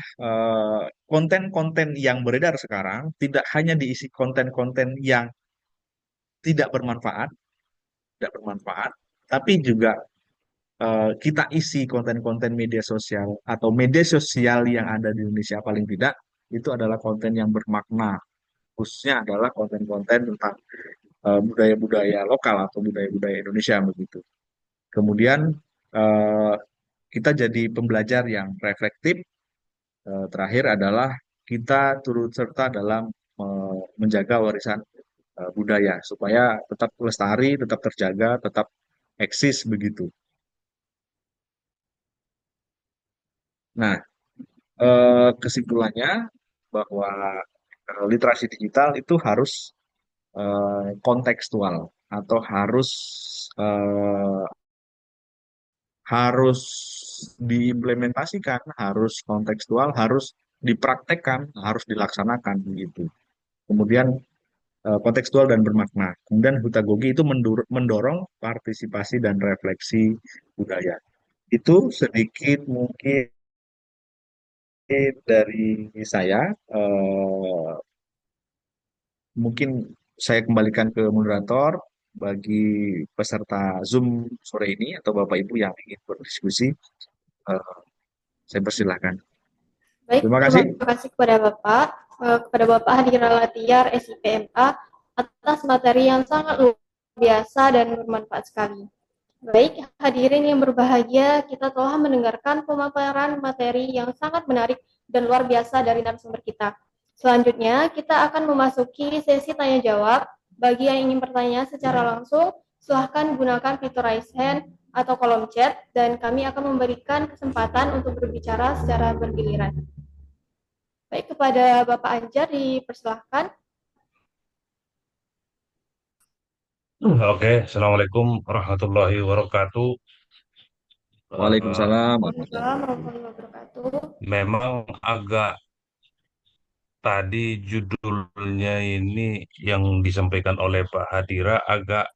konten-konten yang beredar sekarang tidak hanya diisi konten-konten yang tidak bermanfaat, tidak bermanfaat, tapi juga kita isi konten-konten media sosial atau media sosial yang ada di Indonesia paling tidak itu adalah konten yang bermakna, khususnya adalah konten-konten tentang budaya-budaya lokal atau budaya-budaya Indonesia begitu. Kemudian eh, kita jadi pembelajar yang reflektif. Terakhir adalah kita turut serta dalam menjaga warisan budaya supaya tetap lestari, tetap terjaga, tetap eksis begitu. Nah, kesimpulannya bahwa literasi digital itu harus kontekstual atau eh, harus diimplementasikan, harus kontekstual, harus dipraktekkan, harus dilaksanakan begitu. Kemudian kontekstual dan bermakna. Kemudian Hutagogi itu mendorong partisipasi dan refleksi budaya. Itu sedikit mungkin dari saya. Mungkin saya kembalikan ke moderator bagi peserta Zoom sore ini atau Bapak Ibu yang ingin berdiskusi. eh, saya persilahkan. Baik, Terima terima kasih. kasih kepada Bapak Hadira Latiar, SIPMA, atas materi yang sangat luar biasa dan bermanfaat sekali. Baik, hadirin yang berbahagia, kita telah mendengarkan pemaparan materi yang sangat menarik dan luar biasa dari narasumber kita. Selanjutnya, kita akan memasuki sesi tanya-jawab. Bagi yang ingin bertanya secara langsung, silahkan gunakan fitur raise hand atau kolom chat, dan kami akan memberikan kesempatan untuk berbicara secara bergiliran. Baik, kepada Bapak Anjar dipersilahkan. Oke, Assalamualaikum warahmatullahi wabarakatuh. Waalaikumsalam warahmatullahi Waalaikumsalam wabarakatuh. warahmatullahi wabarakatuh. Memang agak tadi judulnya ini yang disampaikan oleh Pak Hadira agak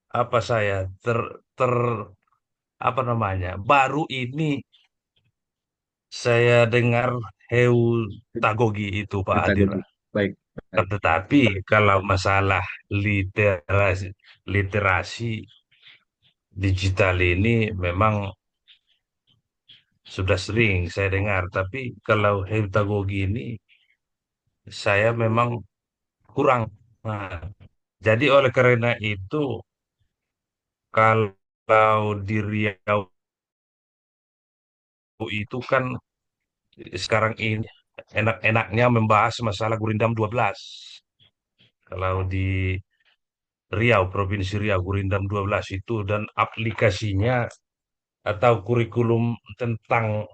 apa saya ter ter apa namanya baru ini saya dengar heutagogi itu Pak Kita Hadira. gogi. Baik, baik. Tetapi kalau masalah literasi literasi digital ini memang sudah sering saya dengar, tapi kalau heutagogi ini saya memang kurang. Nah, jadi oleh karena itu, kalau di Riau itu kan sekarang ini enak-enaknya membahas masalah Gurindam 12. Kalau di Riau, Provinsi Riau, Gurindam 12 itu dan aplikasinya atau kurikulum tentang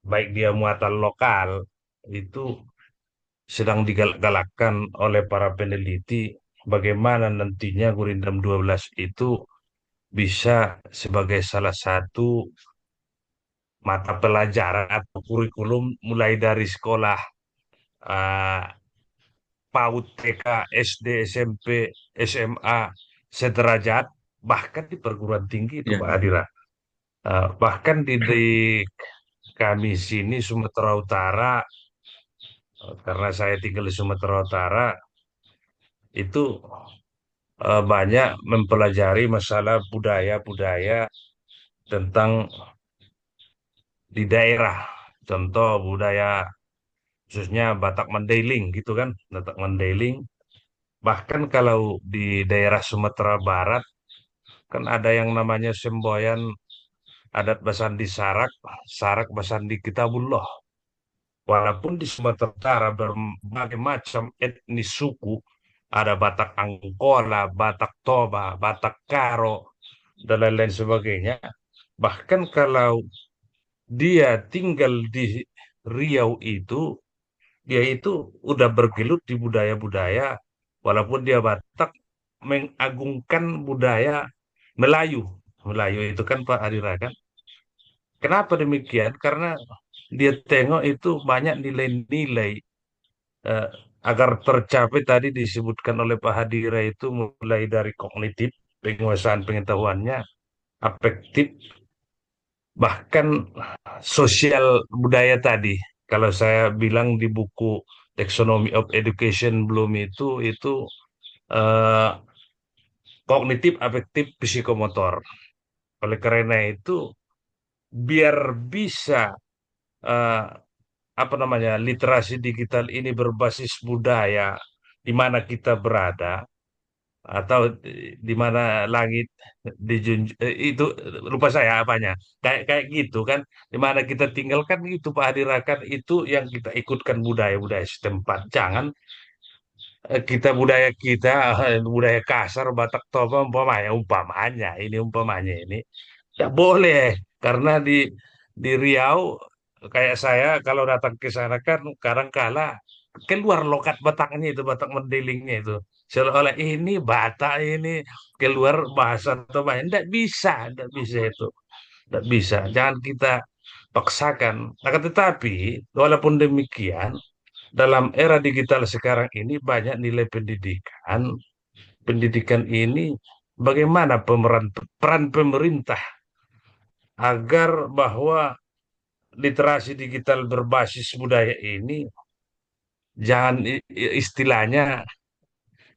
baik dia muatan lokal itu sedang digalakkan oleh para peneliti bagaimana nantinya Gurindam 12 itu bisa sebagai salah satu mata pelajaran atau kurikulum mulai dari sekolah eh, PAUD, TK, SD, SMP, SMA, sederajat, bahkan di perguruan tinggi itu Ya, Pak Adira. Bahkan di kami sini Sumatera Utara, karena saya tinggal di Sumatera Utara, itu banyak mempelajari masalah budaya-budaya tentang di daerah. Contoh budaya khususnya Batak Mandailing gitu kan, Batak Mandailing. Bahkan kalau di daerah Sumatera Barat kan ada yang namanya semboyan adat Basandi Sarak, Sarak Basandi Kitabullah. Walaupun di Sumatera Utara berbagai macam etnis suku, ada Batak Angkola, Batak Toba, Batak Karo, dan lain-lain sebagainya. Bahkan kalau dia tinggal di Riau itu, dia itu udah bergelut di budaya-budaya, walaupun dia Batak, mengagungkan budaya Melayu. Melayu itu kan Pak Adira kan. Kenapa demikian? Karena dia tengok itu banyak nilai-nilai agar tercapai tadi disebutkan oleh Pak Hadira itu mulai dari kognitif, penguasaan pengetahuannya, afektif, bahkan sosial budaya tadi. Kalau saya bilang di buku Taxonomy of Education Bloom itu eh, kognitif, afektif, psikomotor. Oleh karena itu, biar bisa eh, apa namanya literasi digital ini berbasis budaya di mana kita berada atau di mana langit dijunjung itu lupa saya apanya kayak kayak gitu kan di mana kita tinggalkan itu Pak Hadirakan itu yang kita ikutkan budaya-budaya setempat jangan kita budaya kita budaya kasar Batak Toba umpamanya ini ya boleh karena di Riau kayak saya kalau datang ke sana kan kadang kala keluar lokat Bataknya itu Batak Mandilingnya itu seolah-olah ini Batak ini keluar bahasa Toba tidak bisa itu tidak bisa jangan kita paksakan. Akan tetapi walaupun demikian dalam era digital sekarang ini banyak nilai pendidikan. Pendidikan ini bagaimana peran pemerintah agar bahwa literasi digital berbasis budaya ini jangan istilahnya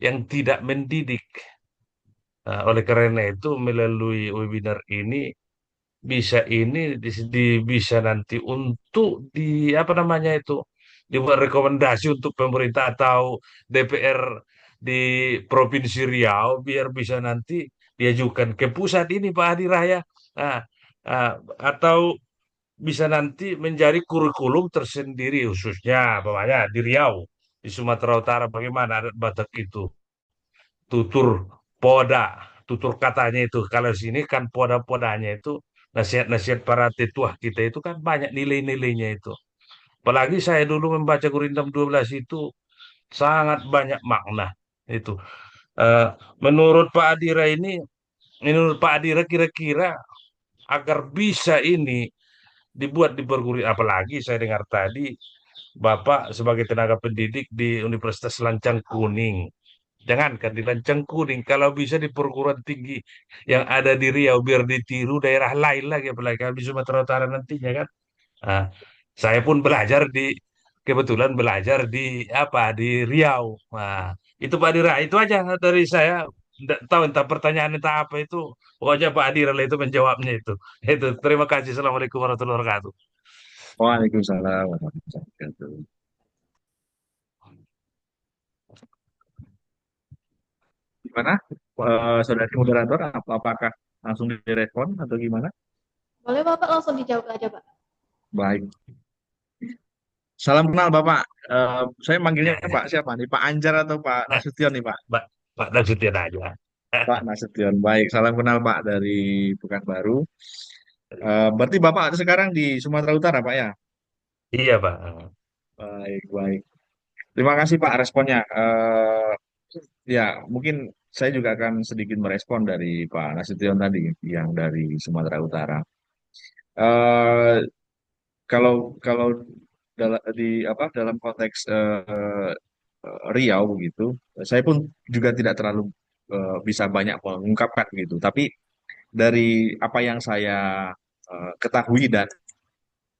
yang tidak mendidik. Nah, oleh karena itu melalui webinar ini bisa nanti untuk di apa namanya itu dibuat rekomendasi untuk pemerintah atau DPR di Provinsi Riau biar bisa nanti diajukan ke pusat ini Pak Hadi Raya. Nah, ah, atau bisa nanti menjadi kurikulum tersendiri khususnya bapaknya di Riau di Sumatera Utara bagaimana adat Batak itu tutur poda tutur katanya itu kalau sini kan poda-podanya itu nasihat-nasihat para tetua kita itu kan banyak nilai-nilainya itu apalagi saya dulu membaca Gurindam 12 itu sangat banyak makna itu. Eh, menurut Pak Adira ini menurut Pak Adira kira-kira agar bisa ini dibuat di perguruan apalagi saya dengar tadi Bapak sebagai tenaga pendidik di Universitas Lancang Kuning. Jangankan di Lancang Kuning, kalau bisa di perguruan tinggi yang ada di Riau biar ditiru daerah lain lagi, apalagi kalau di Sumatera Utara nantinya kan. Nah, saya pun kebetulan belajar di apa di Riau. Nah, itu Pak Dira, itu aja dari saya. Nggak tahu entah pertanyaan entah apa itu. Pokoknya Pak Adira lah itu menjawabnya itu. Itu. Terima kasih. Assalamualaikum warahmatullahi wabarakatuh. Waalaikumsalam warahmatullahi wabarakatuh. Gimana, saudari moderator? Apakah langsung direspon atau gimana? Boleh Bapak langsung dijawab aja, Pak. Baik. Salam kenal Bapak. Saya manggilnya Ya, ya. Pak siapa nih? Pak Anjar atau Pak Nah, Nasution nih Pak? Pak, Pak Nasution aja. Pak Nasution. Baik, salam kenal Pak dari Pekanbaru. Berarti Bapak sekarang di Sumatera Utara Pak ya? Iya, Pak. Baik, baik. Terima kasih Pak responnya. Ya, mungkin saya juga akan sedikit merespon dari Pak Nasution tadi yang dari Sumatera Utara. Eh, kalau kalau dalam konteks Riau begitu, saya pun juga tidak terlalu bisa banyak mengungkapkan gitu. Tapi dari apa yang saya ketahui dan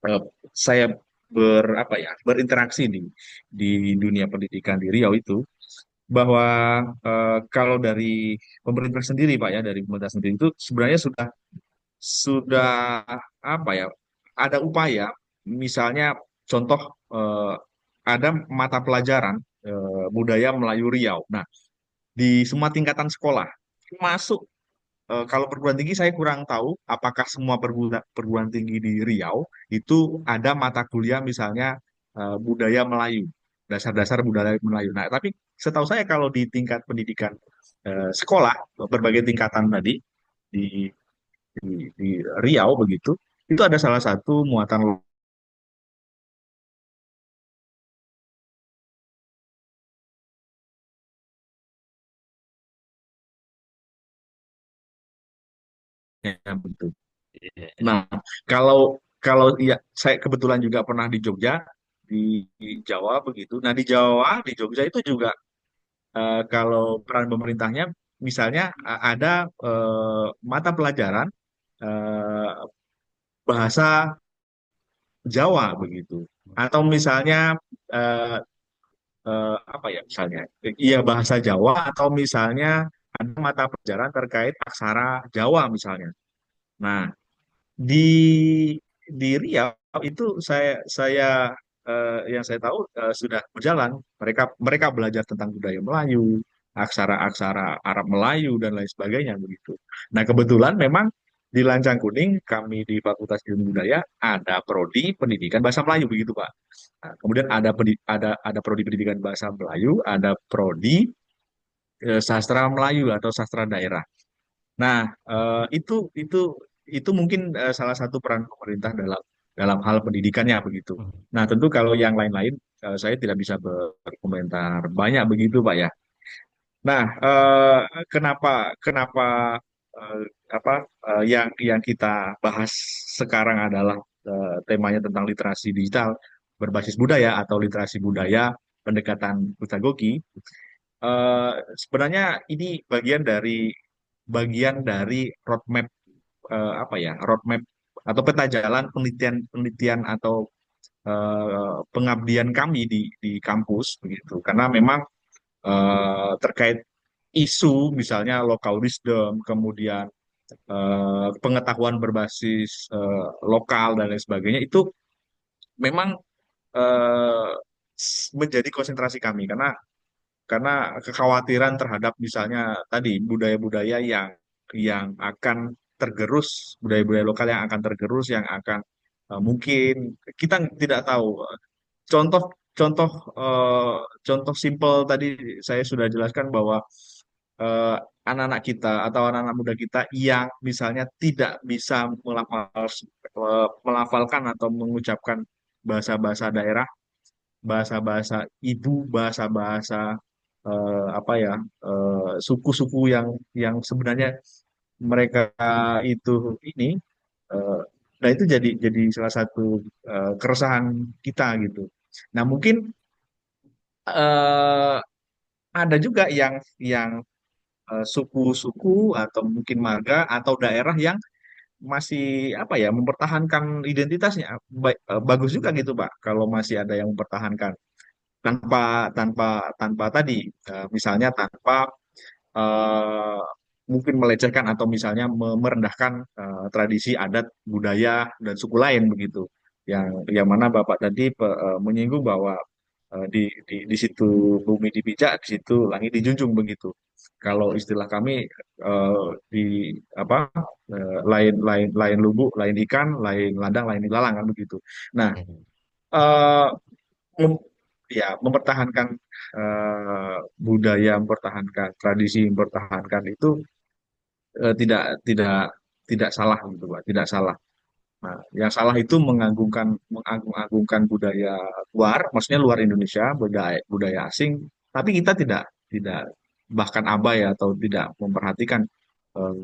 eh, saya berinteraksi di dunia pendidikan di Riau itu bahwa kalau dari pemerintah sendiri Pak ya dari pemerintah sendiri itu sebenarnya sudah apa ya ada upaya misalnya contoh eh, ada mata pelajaran budaya Melayu Riau. Nah, di semua tingkatan sekolah masuk kalau perguruan tinggi saya kurang tahu apakah semua perguruan tinggi di Riau itu ada mata kuliah misalnya budaya Melayu, dasar-dasar budaya Melayu. Nah, tapi setahu saya kalau di tingkat pendidikan sekolah berbagai tingkatan tadi di di Riau begitu, itu ada salah satu muatan lokalnya begitu. Iya. Nah, kalau kalau ya saya kebetulan juga pernah di Jogja, di Jawa begitu. Nah, di Jawa, di Jogja itu juga kalau peran pemerintahnya, misalnya ada mata pelajaran eh, bahasa Jawa begitu, atau misalnya eh, apa ya misalnya, iya bahasa Jawa, atau misalnya ada mata pelajaran terkait aksara Jawa misalnya. Nah, di Riau itu yang saya tahu sudah berjalan. Mereka mereka belajar tentang budaya Melayu, aksara-aksara Arab Melayu dan lain sebagainya begitu. Nah, kebetulan memang di Lancang Kuning kami di Fakultas Ilmu Budaya ada prodi pendidikan bahasa Melayu begitu, Pak. Nah, kemudian ada prodi pendidikan bahasa Melayu, ada prodi sastra Melayu atau sastra daerah. Nah, itu mungkin salah satu peran pemerintah dalam dalam hal pendidikannya begitu. Nah, tentu kalau yang lain-lain saya tidak bisa berkomentar banyak begitu, Pak ya. Nah, kenapa kenapa eh, apa yang kita bahas sekarang adalah temanya tentang literasi digital berbasis budaya atau literasi budaya pendekatan pedagogi. Eh, Sebenarnya ini bagian dari roadmap, roadmap atau peta jalan penelitian penelitian atau pengabdian kami di kampus begitu, karena memang terkait isu misalnya local wisdom, kemudian pengetahuan berbasis lokal dan lain sebagainya itu memang eh, menjadi konsentrasi kami, karena kekhawatiran terhadap misalnya tadi budaya-budaya yang akan tergerus, budaya-budaya lokal yang akan tergerus, yang akan mungkin kita tidak tahu. Contoh contoh eh, contoh simpel tadi saya sudah jelaskan bahwa eh, anak-anak kita atau anak-anak muda kita yang misalnya tidak bisa melafalkan atau mengucapkan bahasa-bahasa daerah, bahasa-bahasa ibu, bahasa-bahasa apa ya, suku-suku yang sebenarnya mereka itu ini, eh, nah itu jadi salah satu keresahan kita gitu. Nah, mungkin eh, ada juga yang suku-suku atau mungkin marga atau daerah yang masih apa ya mempertahankan identitasnya. Bagus juga gitu, Pak, kalau masih ada yang mempertahankan tanpa tanpa tanpa tadi misalnya tanpa eh, mungkin melecehkan atau misalnya merendahkan tradisi adat budaya dan suku lain begitu, yang mana Bapak tadi menyinggung bahwa di situ bumi dipijak, di situ langit dijunjung begitu. Kalau istilah kami di apa lain lain lain lubuk lain ikan, lain ladang lain ilalang kan begitu. Nah, eh, mem- ya mempertahankan budaya, mempertahankan tradisi, mempertahankan itu tidak tidak tidak salah gitu, Pak, tidak salah. Nah, yang salah itu mengagung-agungkan budaya luar, maksudnya luar Indonesia, budaya budaya asing, tapi kita tidak bahkan abai atau tidak memperhatikan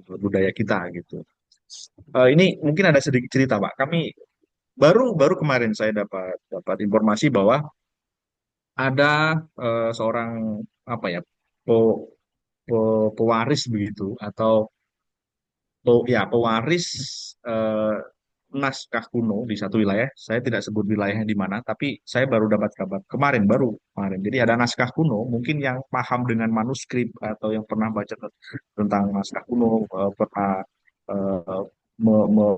budaya kita gitu. Ini mungkin ada sedikit cerita, Pak. Kami baru baru kemarin saya dapat dapat informasi bahwa ada seorang apa ya pe- pewaris begitu, atau pewaris eh, naskah kuno di satu wilayah. Saya tidak sebut wilayahnya di mana, tapi saya baru dapat kabar baru kemarin. Jadi ada naskah kuno, mungkin yang paham dengan manuskrip atau yang pernah baca tentang naskah kuno, pernah eh,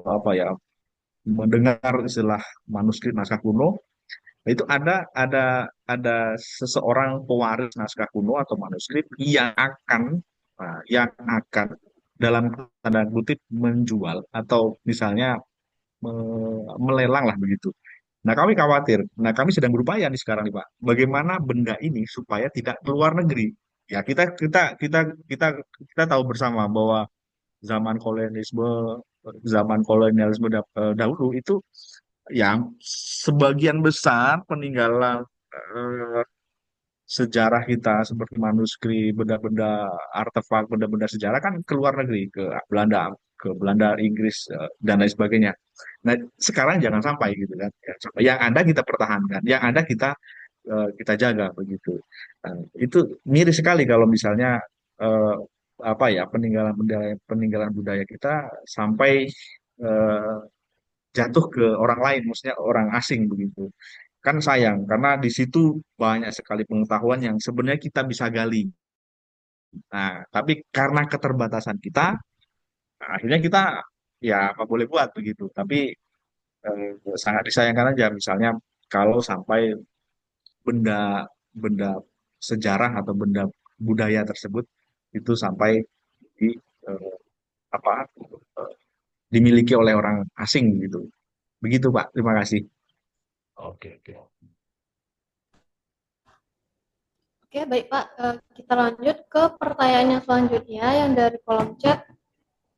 apa ya mendengar istilah manuskrip naskah kuno. Itu ada seseorang pewaris naskah kuno atau manuskrip yang akan dalam tanda kutip menjual atau misalnya melelang lah begitu. Nah, kami khawatir. Nah, kami sedang berupaya nih sekarang nih, Pak. Bagaimana benda ini supaya tidak keluar negeri? Ya, kita kita tahu bersama bahwa zaman kolonialisme dahulu itu yang sebagian besar peninggalan eh, sejarah kita seperti manuskrip, benda-benda artefak, benda-benda sejarah kan ke luar negeri, ke Belanda, ke Belanda, Inggris, dan lain sebagainya. Nah, sekarang jangan sampai gitu kan. Ya, yang ada kita pertahankan, yang ada kita jaga begitu. Nah, itu miris sekali kalau misalnya eh, apa ya peninggalan budaya kita sampai eh, jatuh ke orang lain, maksudnya orang asing begitu. Kan sayang karena di situ banyak sekali pengetahuan yang sebenarnya kita bisa gali. Nah, tapi karena keterbatasan kita, nah, akhirnya kita ya apa boleh buat begitu. Tapi sangat disayangkan aja misalnya kalau sampai benda-benda sejarah atau benda budaya tersebut itu sampai di eh, apa eh, dimiliki oleh orang asing gitu. Begitu Pak. Terima kasih. Oke, oke. Oke, baik Pak. Kita lanjut ke pertanyaan yang selanjutnya yang dari kolom chat,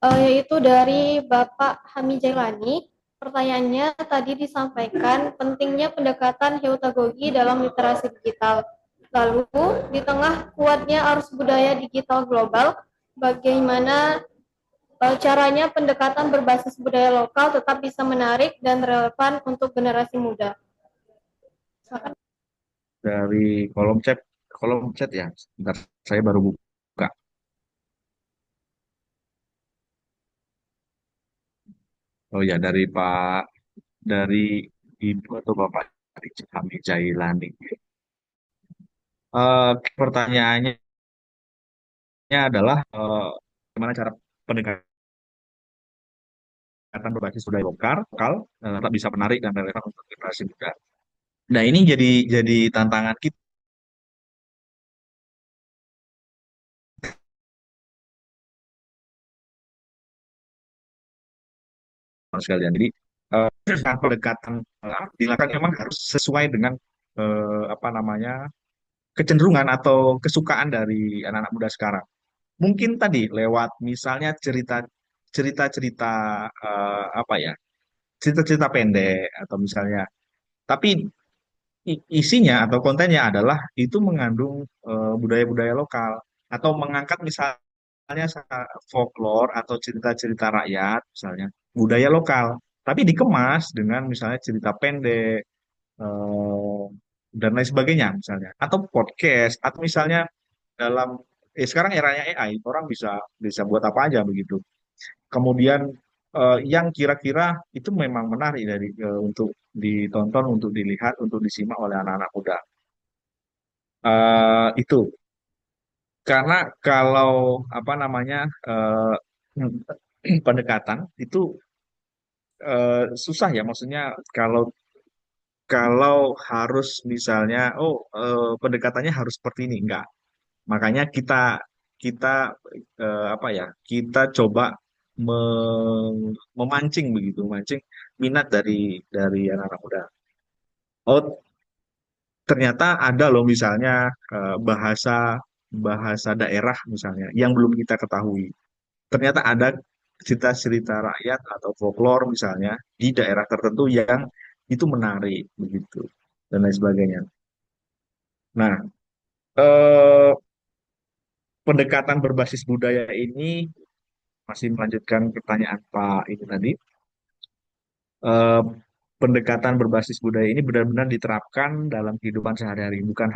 yaitu dari Bapak Hami Jailani. Pertanyaannya tadi disampaikan pentingnya pendekatan heutagogi dalam literasi digital. Lalu, di tengah kuatnya arus budaya digital global, bagaimana caranya pendekatan berbasis budaya lokal tetap bisa menarik dan relevan untuk generasi muda? Silakan. Dari kolom chat ya. Sebentar, saya baru buka. Oh ya, dari Ibu atau Bapak Kami Jailani. Pertanyaannya adalah bagaimana cara pendekatan berbasis budaya lokal tetap bisa menarik dan relevan untuk generasi muda. Nah, ini jadi tantangan kita sekalian. Jadi pendekatan dilakukan memang harus sesuai dengan apa namanya kecenderungan atau kesukaan dari anak-anak muda sekarang. Mungkin tadi lewat misalnya cerita-cerita apa ya, cerita-cerita pendek atau misalnya, tapi isinya atau kontennya adalah itu mengandung budaya-budaya lokal atau mengangkat misalnya folklore atau cerita-cerita rakyat misalnya budaya lokal, tapi dikemas dengan misalnya cerita pendek eh, dan lain sebagainya misalnya atau podcast atau misalnya dalam sekarang eranya AI orang bisa bisa buat apa aja begitu. Kemudian yang kira-kira itu memang menarik untuk ditonton, untuk dilihat, untuk disimak oleh anak-anak muda. Itu karena kalau apa namanya pendekatan itu susah ya, maksudnya kalau kalau harus misalnya pendekatannya harus seperti ini enggak. Makanya kita kita apa ya? Kita coba memancing begitu, memancing minat dari anak-anak muda. Oh, ternyata ada loh misalnya bahasa bahasa daerah misalnya yang belum kita ketahui. Ternyata ada cerita-cerita rakyat atau folklore misalnya di daerah tertentu yang itu menarik begitu dan lain sebagainya. Nah, eh, pendekatan berbasis budaya ini masih melanjutkan pertanyaan Pak ini tadi. eh, Pendekatan berbasis budaya ini benar-benar diterapkan dalam kehidupan sehari-hari, bukan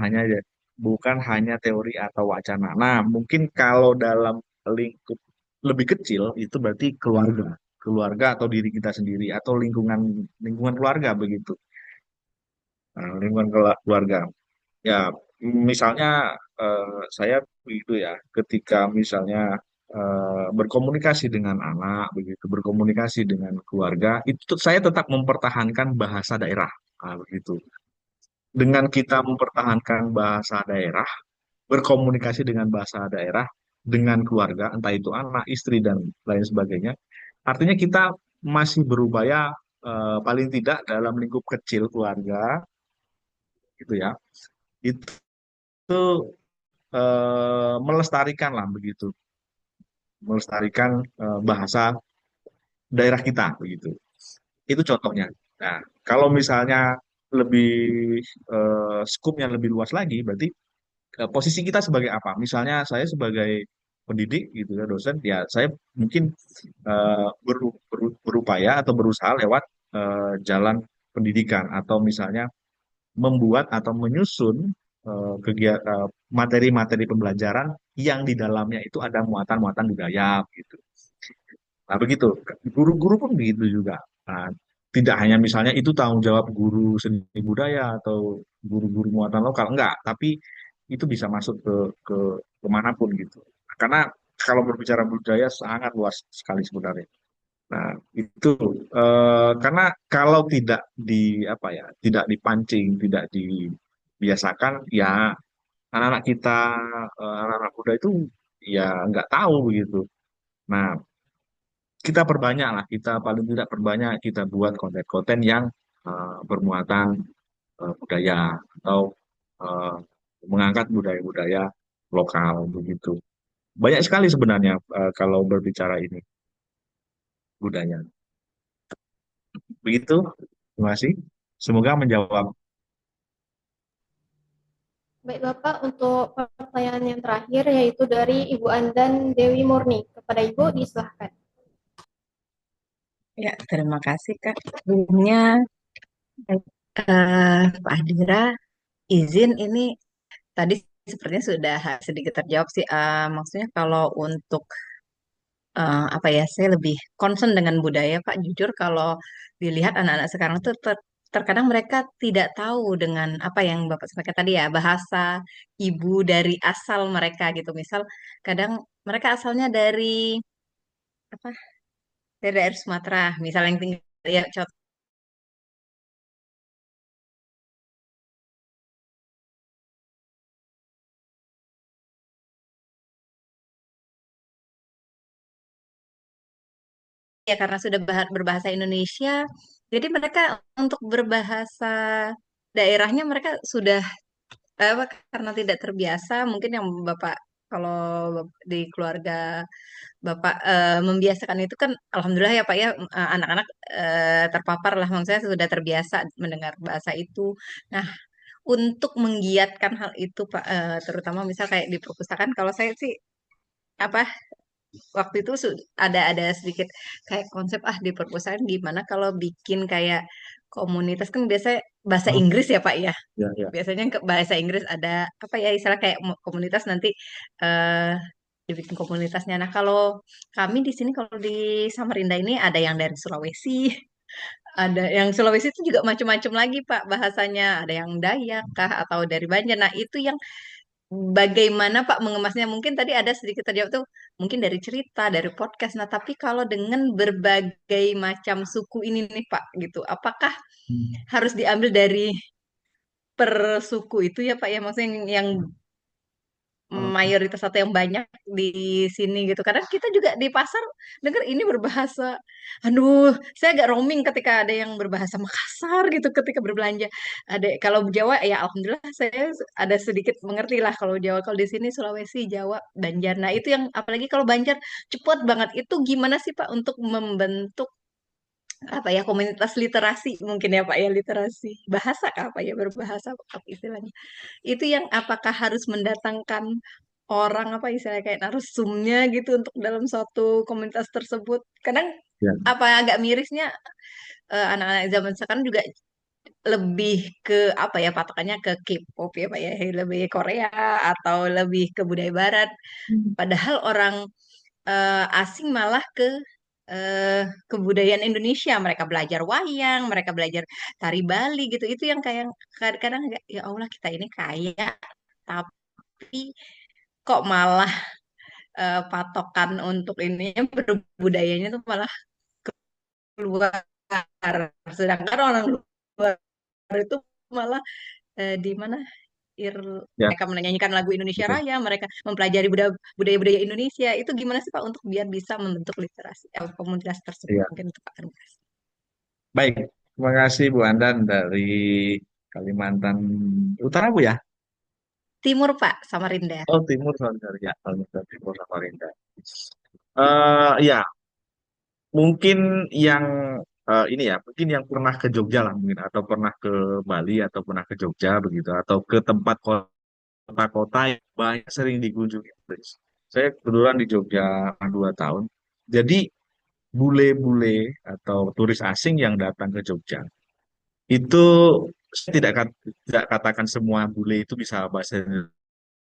hanya teori atau wacana. Nah, mungkin kalau dalam lingkup lebih kecil itu berarti keluarga atau diri kita sendiri atau lingkungan lingkungan keluarga begitu. Nah, lingkungan keluarga. Ya, misalnya saya begitu ya, ketika misalnya berkomunikasi dengan anak, begitu, berkomunikasi dengan keluarga, itu saya tetap mempertahankan bahasa daerah. Nah, begitu. Dengan kita mempertahankan bahasa daerah, berkomunikasi dengan bahasa daerah, dengan keluarga, entah itu anak, istri, dan lain sebagainya, artinya kita masih berupaya paling tidak dalam lingkup kecil keluarga, gitu ya, itu melestarikan lah begitu, melestarikan bahasa daerah kita begitu. Itu contohnya. Nah, kalau misalnya lebih skupnya lebih luas lagi, berarti posisi kita sebagai apa? Misalnya saya sebagai pendidik gitu ya, dosen, ya saya mungkin berupaya atau berusaha lewat jalan pendidikan atau misalnya membuat atau menyusun kegiatan materi-materi pembelajaran yang di dalamnya itu ada muatan-muatan budaya gitu. Nah, begitu. Guru-guru pun begitu juga. Nah, tidak hanya misalnya itu tanggung jawab guru seni budaya atau guru-guru muatan lokal, enggak. Tapi itu bisa masuk ke kemanapun gitu. Karena kalau berbicara budaya sangat luas sekali sebenarnya. Nah, itu karena kalau tidak apa ya, tidak dipancing, tidak dibiasakan, ya anak-anak kita, anak-anak muda itu ya nggak tahu begitu. Nah, kita perbanyak lah, kita paling tidak perbanyak kita buat konten-konten yang bermuatan budaya atau eh, mengangkat budaya-budaya lokal begitu. Banyak sekali sebenarnya kalau berbicara ini budaya. Begitu, terima kasih. Semoga menjawab. Baik Bapak, untuk pertanyaan yang terakhir yaitu dari Ibu Andan Dewi Murni. Kepada Ibu disilahkan. Ya, terima kasih Kak. Sebelumnya, Pak Adira, izin ini tadi sepertinya sudah sedikit terjawab sih. Maksudnya kalau untuk apa ya, saya lebih concern dengan budaya Pak. Jujur kalau dilihat anak-anak sekarang tuh terkadang mereka tidak tahu dengan apa yang Bapak sampaikan tadi ya, bahasa ibu dari asal mereka gitu. Misal kadang mereka asalnya dari apa? Dari daerah Sumatera, misalnya yang tinggal ya ya karena sudah berbahasa Indonesia, jadi mereka untuk berbahasa daerahnya mereka sudah apa, karena tidak terbiasa, mungkin yang Bapak kalau di keluarga Bapak membiasakan itu kan alhamdulillah ya Pak ya, anak-anak terpapar lah, maksudnya sudah terbiasa mendengar bahasa itu. Nah, untuk menggiatkan hal itu Pak, terutama misal kayak di perpustakaan, kalau saya sih apa waktu itu ada sedikit kayak konsep di perpustakaan gimana kalau bikin kayak komunitas, kan biasanya bahasa Oh, Inggris ya Pak ya. ya, ya. Biasanya ke bahasa Inggris ada apa ya istilah kayak komunitas nanti eh dibikin komunitasnya. Nah, kalau kami di sini kalau di Samarinda ini ada yang dari Sulawesi, ada yang Sulawesi itu juga macam-macam lagi Pak bahasanya, ada yang Dayak kah atau dari Banjar. Nah, itu yang bagaimana Pak mengemasnya? Mungkin tadi ada sedikit terjawab tuh, mungkin dari cerita, dari podcast. Nah, tapi kalau dengan berbagai macam suku ini nih Pak, gitu, apakah Hmm. harus diambil dari per suku itu ya Pak ya? Maksudnya yang Oh, mayoritas atau yang banyak di sini gitu. Karena kita juga di pasar dengar ini berbahasa, aduh, saya agak roaming ketika ada yang berbahasa Makassar gitu ketika berbelanja. Ada kalau Jawa ya alhamdulillah saya ada sedikit mengerti lah kalau Jawa. Kalau di sini Sulawesi, Jawa, Banjar. Nah, itu yang apalagi kalau Banjar cepet banget. Itu gimana sih Pak untuk membentuk apa ya komunitas literasi mungkin ya Pak ya, literasi bahasa kah apa ya, berbahasa apa istilahnya itu, yang apakah harus mendatangkan orang apa istilahnya kayak narsumnya gitu untuk dalam suatu komunitas tersebut. Kadang ya, apa agak mirisnya anak-anak zaman sekarang juga lebih ke apa ya patokannya ke K-pop ya Pak ya, lebih Korea atau lebih ke budaya Barat. Padahal orang asing malah ke kebudayaan Indonesia. Mereka belajar wayang, mereka belajar tari Bali gitu. Itu yang kayak kadang-kadang ya Allah kita ini kaya, tapi kok malah patokan untuk ini berbudayanya tuh malah keluar. Sedangkan orang luar itu malah di mana ya. mereka menyanyikan lagu Indonesia Betul. Raya, mereka mempelajari budaya-budaya Indonesia. Itu gimana sih Pak untuk biar bisa membentuk literasi komunitas tersebut? Iya. Mungkin itu Pak. Terima kasih. Baik, terima kasih Bu Andan dari Kalimantan Utara Bu ya. Timur Pak, Samarinda. Oh, Timur Samarinda ya, Kalimantan Timur Samarinda. Ya, mungkin yang ini ya, mungkin yang pernah ke Jogja lah mungkin, atau pernah ke Bali atau pernah ke Jogja begitu, atau ke tempat kota-kota yang banyak sering dikunjungi. Saya kebetulan di Jogja 2 tahun. Jadi bule-bule atau turis asing yang datang ke Jogja itu saya tidak katakan semua bule itu bisa bahasa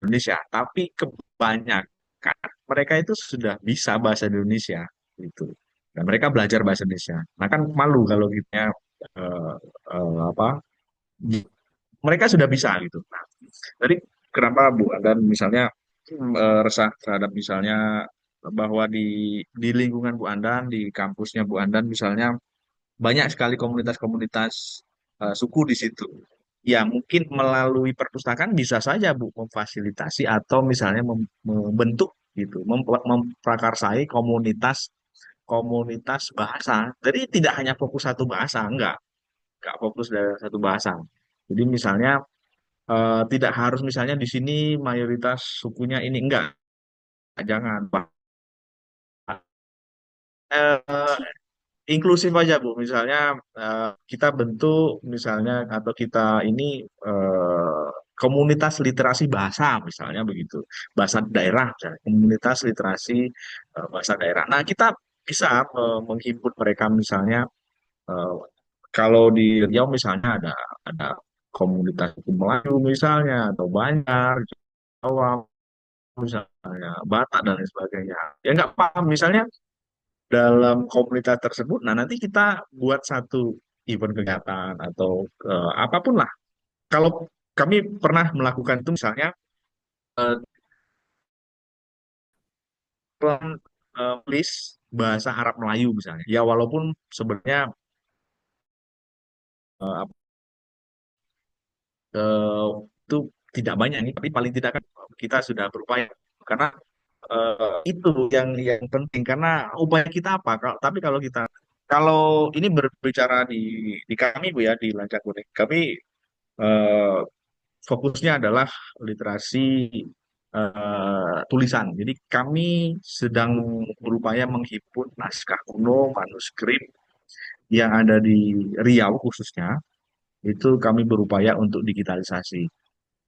Indonesia, tapi kebanyakan mereka itu sudah bisa bahasa Indonesia gitu. Dan mereka belajar bahasa Indonesia. Nah kan malu kalau kita apa mereka sudah bisa gitu. Nah, jadi kenapa Bu Andan misalnya resah terhadap misalnya bahwa di lingkungan Bu Andan, di kampusnya Bu Andan misalnya banyak sekali komunitas-komunitas suku di situ. Ya mungkin melalui perpustakaan bisa saja Bu memfasilitasi atau misalnya membentuk gitu, memprakarsai komunitas komunitas bahasa. Jadi tidak hanya fokus satu bahasa, enggak fokus dari satu bahasa. Jadi misalnya tidak harus misalnya di sini mayoritas sukunya ini enggak, jangan. Eh, Inklusif aja Bu, misalnya kita bentuk misalnya atau kita ini eh, komunitas literasi bahasa misalnya begitu, bahasa daerah misalnya, komunitas literasi bahasa daerah. Nah kita bisa menghimpun mereka misalnya eh, kalau di Riau misalnya ada komunitas suku Melayu misalnya atau Banjar, Jawa misalnya, Batak dan lain sebagainya. Ya nggak paham misalnya dalam komunitas tersebut. Nah, nanti kita buat satu event kegiatan atau apapun lah. Kalau kami pernah melakukan itu misalnya eh, list bahasa Arab Melayu misalnya. Ya walaupun sebenarnya eh, eh, itu tidak banyak nih, tapi paling tidak kan kita sudah berupaya karena itu yang penting karena upaya kita apa? Tapi kalau kita kalau ini berbicara di kami Bu ya di Lancak Kuning, kami eh, fokusnya adalah literasi tulisan. Jadi kami sedang berupaya menghimpun naskah kuno, manuskrip yang ada di Riau khususnya, itu kami berupaya untuk digitalisasi.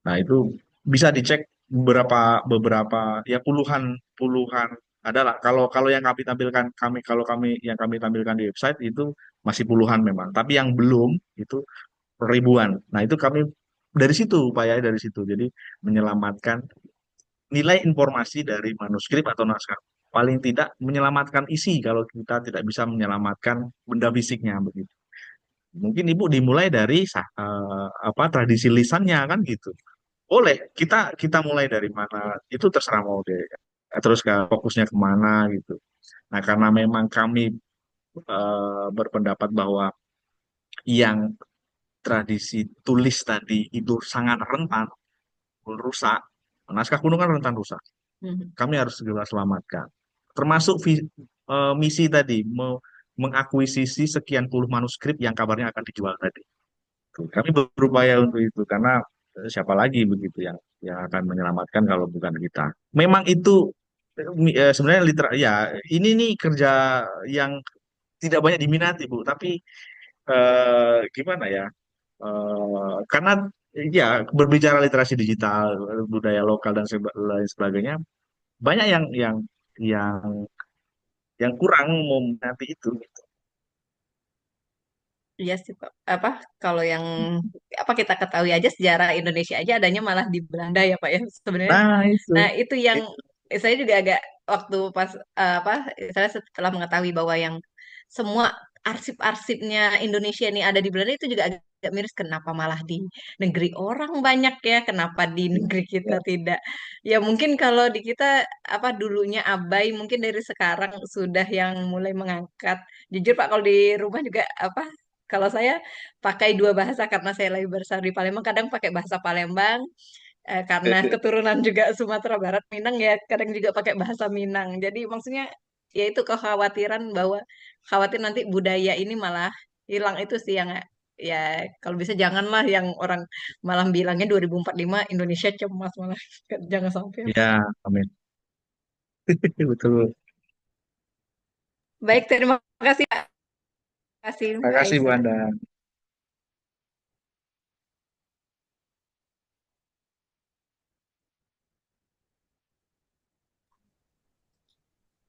Nah, itu bisa dicek beberapa beberapa ya puluhan puluhan adalah kalau kalau yang kami tampilkan kami yang kami tampilkan di website itu masih puluhan memang, tapi yang belum itu ribuan. Nah, itu kami dari situ upaya dari situ. Jadi menyelamatkan nilai informasi dari manuskrip atau naskah. Paling tidak menyelamatkan isi kalau kita tidak bisa menyelamatkan benda fisiknya begitu. Mungkin Ibu dimulai dari apa tradisi lisannya kan gitu. Boleh, kita mulai dari mana itu terserah mau deh. Terus ke fokusnya kemana gitu. Nah, karena memang kami berpendapat bahwa yang tradisi tulis tadi itu sangat rentan rusak. Naskah kuno kan rentan rusak. Mhm. Kami harus segera selamatkan. Termasuk misi tadi, mengakuisisi sekian puluh manuskrip yang kabarnya akan dijual tadi. Tuh, kami berupaya untuk itu karena siapa lagi begitu yang akan menyelamatkan kalau bukan kita. Memang itu sebenarnya ya ini nih kerja yang tidak banyak diminati Bu, tapi gimana ya? Karena ya berbicara literasi digital, budaya lokal dan lain sebagainya, banyak yang yang kurang meminati itu. Gitu. Iya sih Pak. Apa kalau yang apa kita ketahui aja sejarah Indonesia aja adanya malah di Belanda ya Pak ya sebenarnya. Nah itu, Nah, itu yang itu saya juga agak waktu pas apa saya setelah mengetahui bahwa yang semua arsip-arsipnya Indonesia ini ada di Belanda itu juga agak miris kenapa malah di negeri orang banyak ya, kenapa di negeri kita ya, tidak. Ya mungkin kalau di kita apa dulunya abai mungun dari sekarang sudah yang mulai mengangkat. Jujur Pak kalau di rumah juga apa kalau saya pakai dua bahasa karena saya lagi besar di Palembang kadang pakai bahasa Palembang karena keturunan juga Sumatera Barat Minang ya kadang juga pakai bahasa Minang. Jadi maksudnya ya itu kekhawatiran bahwa khawatir nanti budaya ini malah hilang itu sih yang ya kalau bisa janganlah yang orang malah bilangnya 2045 Indonesia cemas malah jangan sampai. ya, amin. Betul. Baik, terima kasih Pak. Terima kasih Terima Mbak kasih Bu Aisyah. Anda.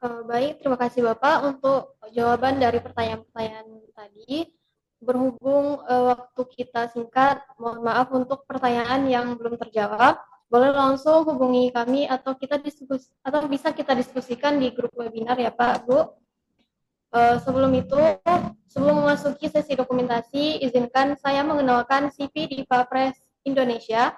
Baik, terima kasih Bapak untuk jawaban dari pertanyaan-pertanyaan tadi. Berhubung waktu kita singkat, mohon maaf untuk pertanyaan yang belum terjawab. Boleh langsung hubungi kami atau bisa kita diskusikan di grup webinar ya Pak, Bu. Sebelum itu, sebelum memasuki sesi dokumentasi, izinkan saya mengenalkan CV Diva Press Indonesia.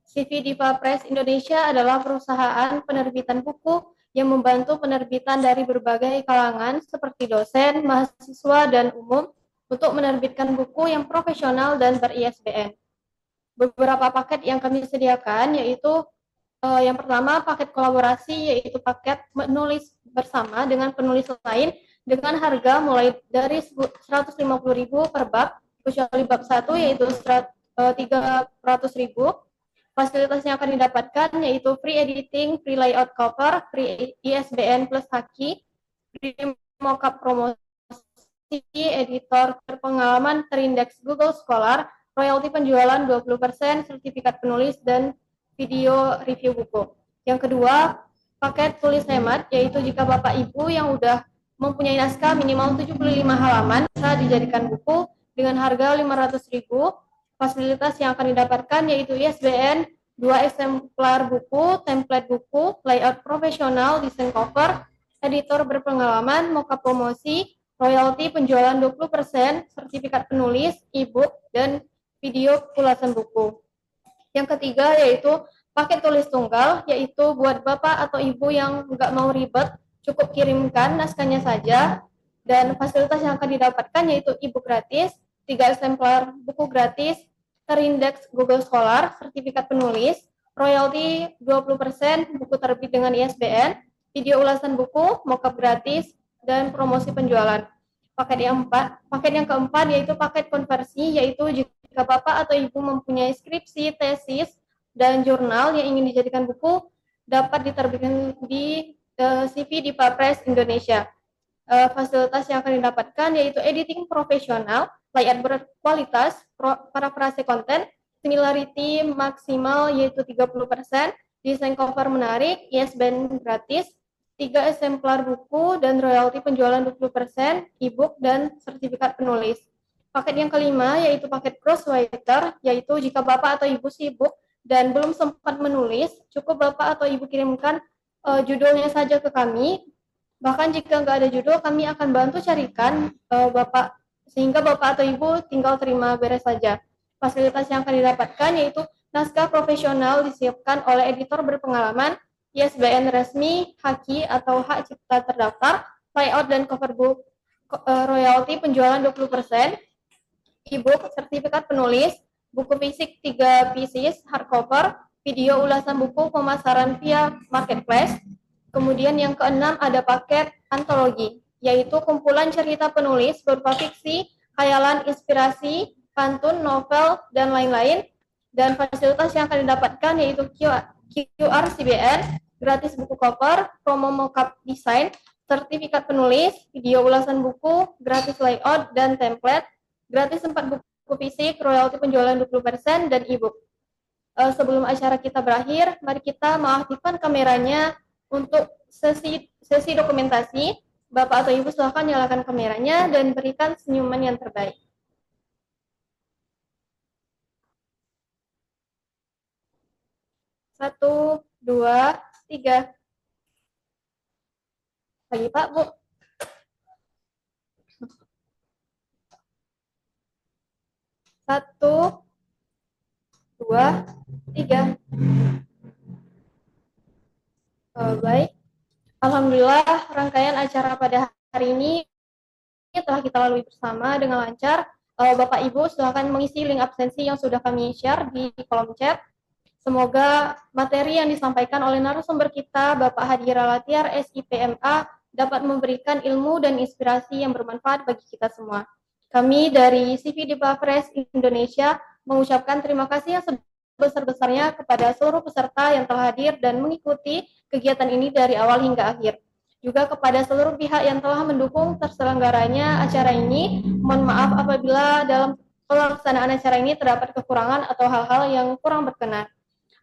CV Diva Press Indonesia adalah perusahaan penerbitan buku yang membantu penerbitan dari berbagai kalangan seperti dosen, mahasiswa, dan umum untuk menerbitkan buku yang profesional dan ber-ISBN. Beberapa paket yang kami sediakan yaitu yang pertama paket kolaborasi, yaitu paket menulis bersama dengan penulis lain dengan harga mulai dari 150.000 per bab, kecuali bab 1 yaitu 300.000. Fasilitas yang akan didapatkan yaitu free editing, free layout cover, free ISBN plus haki, free mockup promosi, editor berpengalaman terindeks Google Scholar, royalti penjualan 20%, sertifikat penulis, dan video review buku. Yang kedua, paket tulis hemat, yaitu jika Bapak Ibu yang udah mempunyai naskah minimal 75 halaman bisa dijadikan buku dengan harga 500.000. Fasilitas yang akan didapatkan yaitu ISBN, 2 eksemplar buku, template buku, layout profesional, desain cover, editor berpengalaman, mockup promosi, royalti penjualan 20%, sertifikat penulis, e-book, dan video ulasan buku. Yang ketiga yaitu paket tulis tunggal, yaitu buat Bapak atau Ibu yang nggak mau ribet, cukup kirimkan naskahnya saja, dan fasilitas yang akan didapatkan yaitu e-book gratis, 3 eksemplar buku gratis, terindeks Google Scholar, sertifikat penulis, royalti 20%, buku terbit dengan ISBN, video ulasan buku, mockup gratis, dan promosi penjualan. Paket yang keempat yaitu paket konversi, yaitu jika Bapak atau Ibu mempunyai skripsi, tesis, dan jurnal yang ingin dijadikan buku, dapat diterbitkan di CV Diva Press Indonesia. Fasilitas yang akan didapatkan yaitu editing profesional, layout berkualitas, parafrase konten, similarity maksimal yaitu 30%, desain cover menarik, ISBN gratis, 3 eksemplar buku, dan royalti penjualan 20%, e-book, dan sertifikat penulis. Paket yang kelima yaitu paket crosswriter, yaitu jika Bapak atau Ibu sibuk dan belum sempat menulis, cukup Bapak atau Ibu kirimkan judulnya saja ke kami. Bahkan jika nggak ada judul, kami akan bantu carikan Bapak, sehingga Bapak atau Ibu tinggal terima beres saja. Fasilitas yang akan didapatkan yaitu naskah profesional disiapkan oleh editor berpengalaman, ISBN resmi, haki atau hak cipta terdaftar, layout dan cover book, royalti penjualan 20%, e-book, sertifikat penulis, buku fisik 3 pieces, hardcover, video ulasan buku, pemasaran via marketplace. Kemudian yang keenam ada paket antologi, yaitu kumpulan cerita penulis berupa fiksi, khayalan, inspirasi, pantun, novel, dan lain-lain. Dan fasilitas yang akan didapatkan yaitu QR CBN, gratis buku cover, promo mockup desain, sertifikat penulis, video ulasan buku, gratis layout dan template, gratis 4 buku fisik, royalti penjualan 20%, dan e-book. Sebelum acara kita berakhir, mari kita mengaktifkan kameranya untuk sesi dokumentasi. Bapak atau Ibu silakan nyalakan kameranya dan berikan senyuman yang terbaik. 1, 2, 3. Lagi Pak, Bu. 1, 2, 3. Baik. Alhamdulillah rangkaian acara pada hari ini telah kita lalui bersama dengan lancar. Bapak Ibu silakan mengisi link absensi yang sudah kami share di kolom chat. Semoga materi yang disampaikan oleh narasumber kita, Bapak Hadi Ralatiar, SIPMA, dapat memberikan ilmu dan inspirasi yang bermanfaat bagi kita semua. Kami dari CV Diva Press Indonesia mengucapkan terima kasih yang sebesar-besarnya kepada seluruh peserta yang telah hadir dan mengikuti kegiatan ini dari awal hingga akhir. Juga kepada seluruh pihak yang telah mendukung terselenggaranya acara ini. Mohon maaf apabila dalam pelaksanaan acara ini terdapat kekurangan atau hal-hal yang kurang berkenan.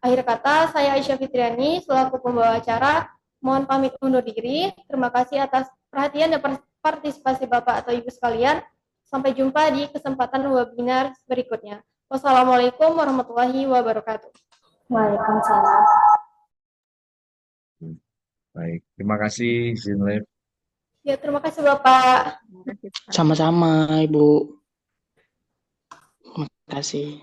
Akhir kata, saya Aisyah Fitriani selaku pembawa acara Mohon pamit undur diri. Terima kasih atas perhatian dan partisipasi Bapak atau Ibu sekalian. Sampai jumpa di kesempatan webinar berikutnya. Wassalamualaikum warahmatullahi wabarakatuh. Waalaikumsalam. Baik, terima kasih Zinlev. Ya, terima kasih Bapak. Terima kasih, Pak. Sama-sama, Ibu. Terima kasih.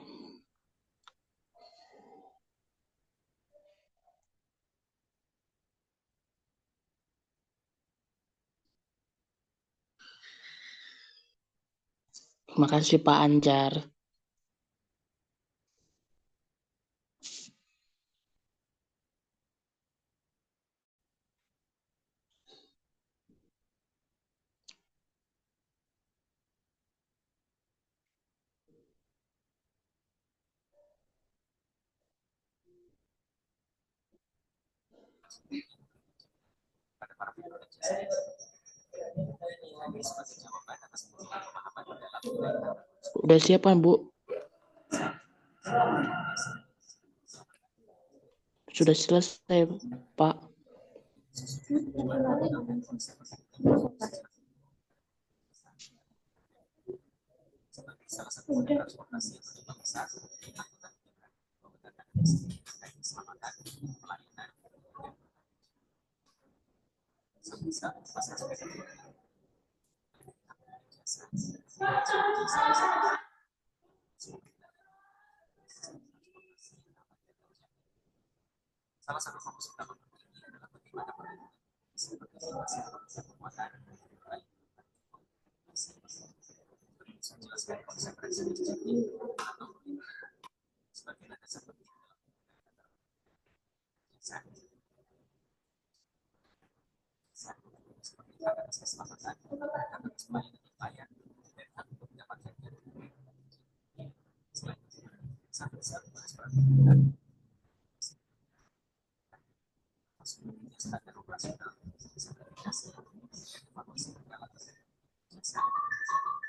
Terima kasih Pak Anjar. Udah siap kan, Bu? Sudah selesai, Pak.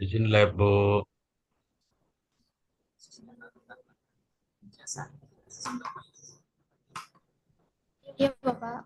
Izin lab, Bu. Iya, Bapak.